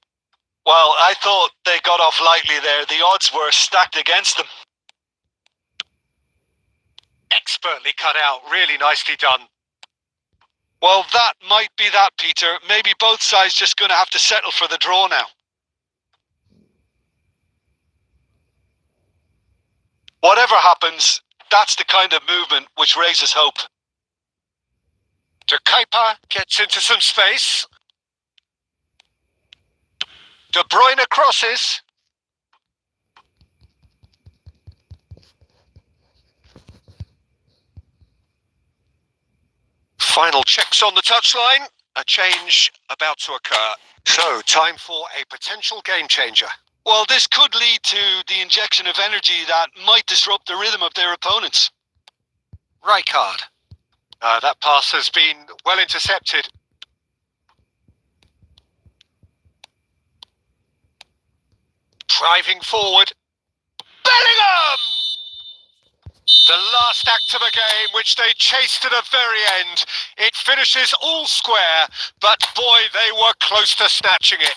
Well, I thought they got off lightly there. The odds were stacked against them. Expertly cut out, really nicely done. Well, that might be that, Peter. Maybe both sides just going to have to settle for the draw now. Whatever happens, that's the kind of movement which raises hope. De Kuyper gets into some space. De Bruyne crosses. Final checks on the touchline. A change about to occur. So, time for a potential game changer. Well, this could lead to the injection of energy that might disrupt the rhythm of their opponents. Rijkaard. That pass has been well intercepted. Driving forward. Bellingham! The last act of a game which they chased to the very end. It finishes all square, but boy, they were close to snatching it.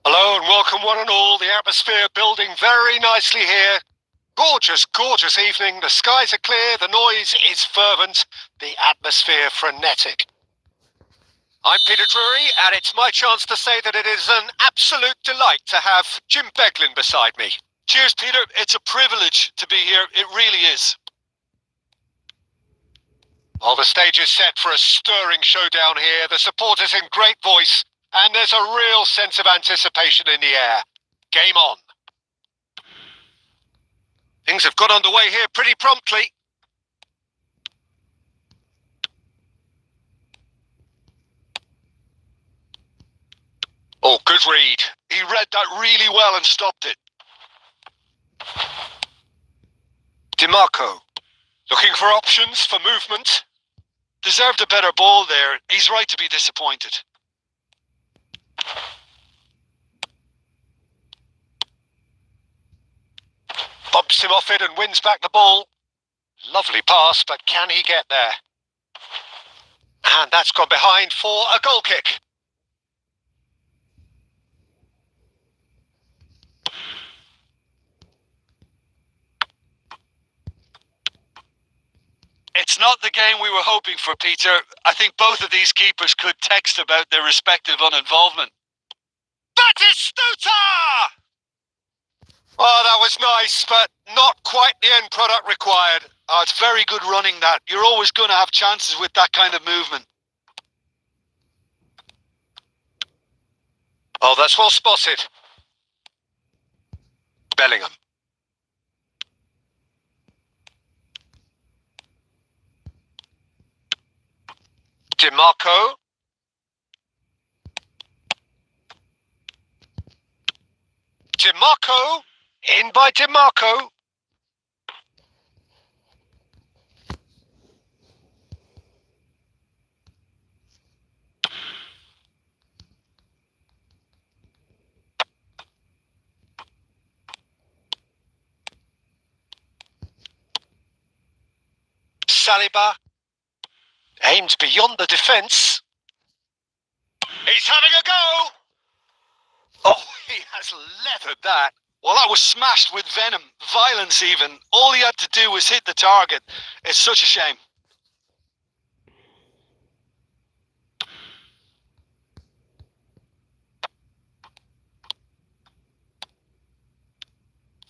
Hello and welcome one and all. The atmosphere building very nicely here. Gorgeous, gorgeous evening. The skies are clear, the noise is fervent, the atmosphere frenetic. I'm Peter Drury, and it's my chance to say that it is an absolute delight to have Jim Beglin beside me. Cheers, Peter. It's a privilege to be here. It really is. Well, the stage is set for a stirring showdown here. The supporters in great voice, and there's a real sense of anticipation in the air. Game on. Things have got underway here pretty promptly. Oh, good read. He read that really well and stopped it. DiMarco, looking for options for movement. Deserved a better ball there. He's right to be disappointed. Bumps him off it and wins back the ball. Lovely pass, but can he get there? And that's gone behind for a goal kick. It's not the game we were hoping for, Peter. I think both of these keepers could text about their respective uninvolvement. Batistuta! Oh, that was nice, but not quite the end product required. Oh, it's very good running that. You're always going to have chances with that kind of movement. Oh, that's well spotted. Bellingham. DiMarco. DiMarco. In by DiMarco. Saliba. Aimed beyond the defence. He's having a go. Oh, he has leathered that. Well, that was smashed with venom, violence even. All he had to do was hit the target. It's such a shame.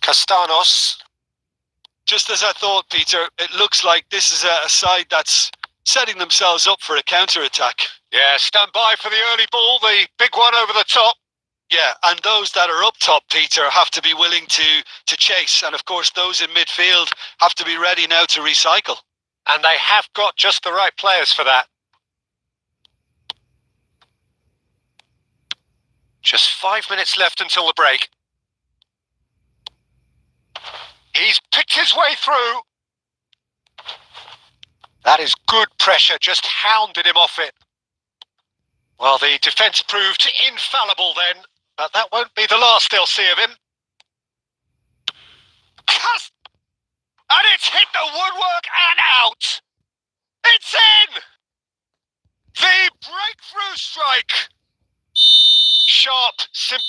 Castanos. Just as I thought, Peter, it looks like this is a side that's setting themselves up for a counter-attack. Yeah, stand by for the early ball, the big one over the top. Yeah, and those that are up top, Peter, have to be willing to chase. And of course, those in midfield have to be ready now to recycle. And they have got just the right players for that. Just 5 minutes left until the break. He's picked his way through. That is good pressure, just hounded him off it. Well, the defence proved infallible then, but that won't be the last they'll see of him. And it's hit the woodwork and out. It's in! The breakthrough strike. Sharp, simple.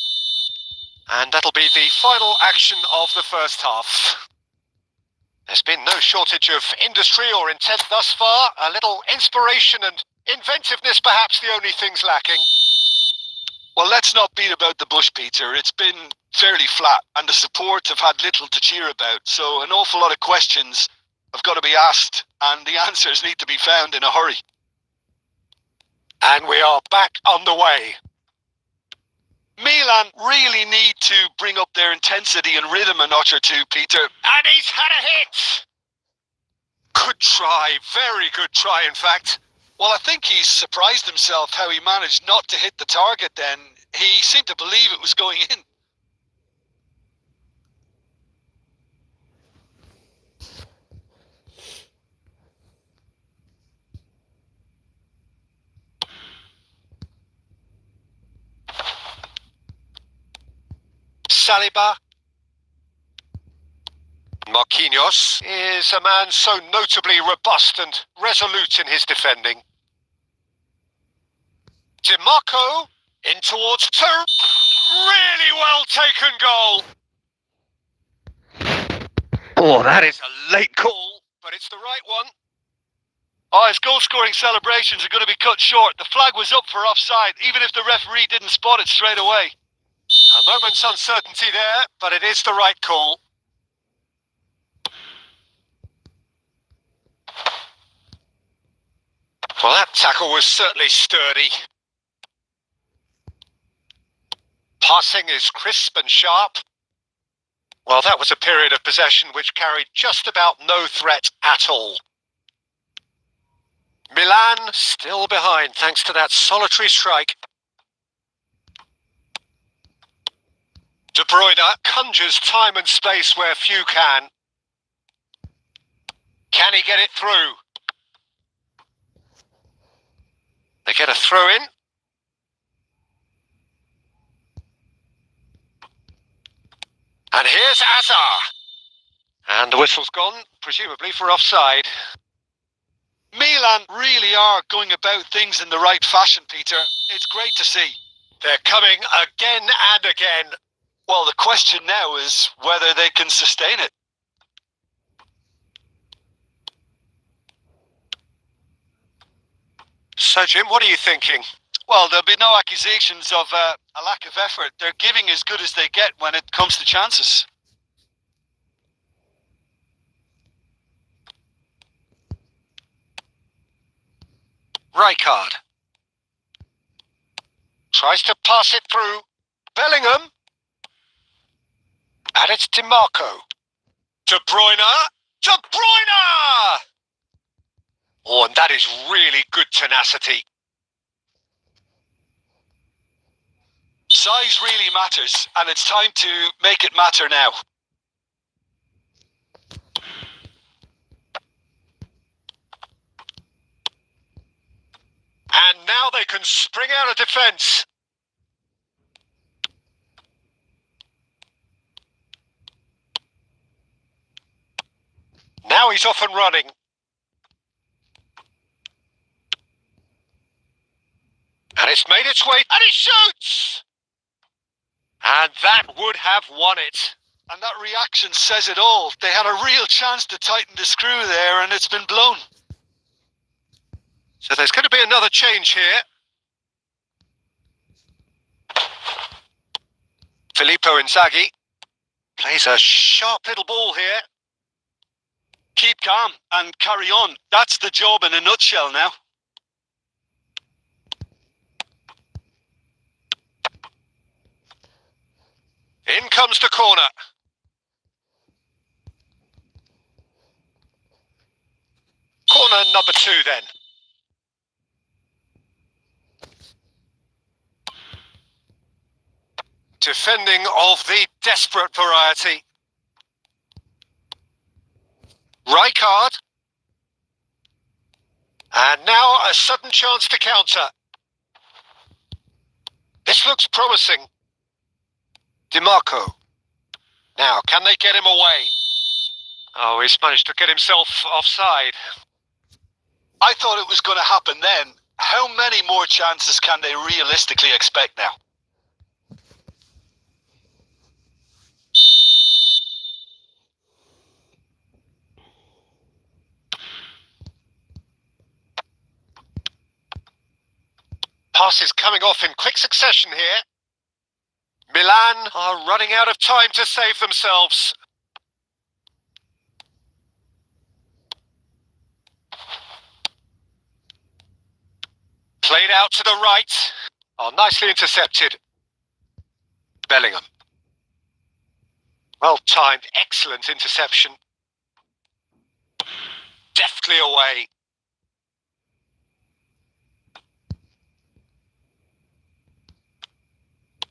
And that'll be the final action of the first half. There's been no shortage of industry or intent thus far. A little inspiration and inventiveness, perhaps the only things lacking. Well, let's not beat about the bush, Peter. It's been fairly flat, and the support have had little to cheer about. So an awful lot of questions have got to be asked, and the answers need to be found in a hurry. And we are back on the way. Milan really need to bring up their intensity and rhythm a notch or two, Peter. And he's had a hit! Good try, very good try, in fact. Well, I think he's surprised himself how he managed not to hit the target then. He seemed to believe it was going in. Saliba. Marquinhos is a man so notably robust and resolute in his defending. DiMarco in towards two. Really well taken goal. Oh, that is a late call, but it's the right one. Oh, his goal-scoring celebrations are going to be cut short. The flag was up for offside, even if the referee didn't spot it straight away. A moment's uncertainty there, but it is the right call. Well, that tackle was certainly sturdy. Passing is crisp and sharp. Well, that was a period of possession which carried just about no threat at all. Milan still behind thanks to that solitary strike. De Bruyne conjures time and space where few can. Can he get it through? They get a throw in. And here's Azar. And the whistle's gone, presumably for offside. Milan really are going about things in the right fashion, Peter. It's great to see. They're coming again and again. Well, the question now is whether they can sustain it. So, Jim, what are you thinking? Well, there'll be no accusations of a lack of effort. They're giving as good as they get when it comes to chances. Rijkaard tries to pass it through. Bellingham. And it's DiMarco. De Bruyne. De Bruyne! Oh, and that is really good tenacity. Size really matters, and it's time to make it matter now. And now they can spring out of defence. Now he's off and running. And it's made its way, and he shoots! And that would have won it. And that reaction says it all. They had a real chance to tighten the screw there, and it's been blown. So there's going to be another change here. Filippo Inzaghi plays a sharp little ball here. Keep calm and carry on. That's the job in a nutshell now. comes the corner. Corner number 2 then. Defending of the desperate variety. Rijkaard. And now a sudden chance to counter. This looks promising. DiMarco. Now, can they get him away? Oh, he's managed to get himself offside. I thought it was going to happen then. How many more chances can they realistically expect now? Passes coming off in quick succession here. Milan are running out of time to save themselves. Played out to the right. Oh, nicely intercepted. Bellingham. Well timed, excellent interception. Deftly away.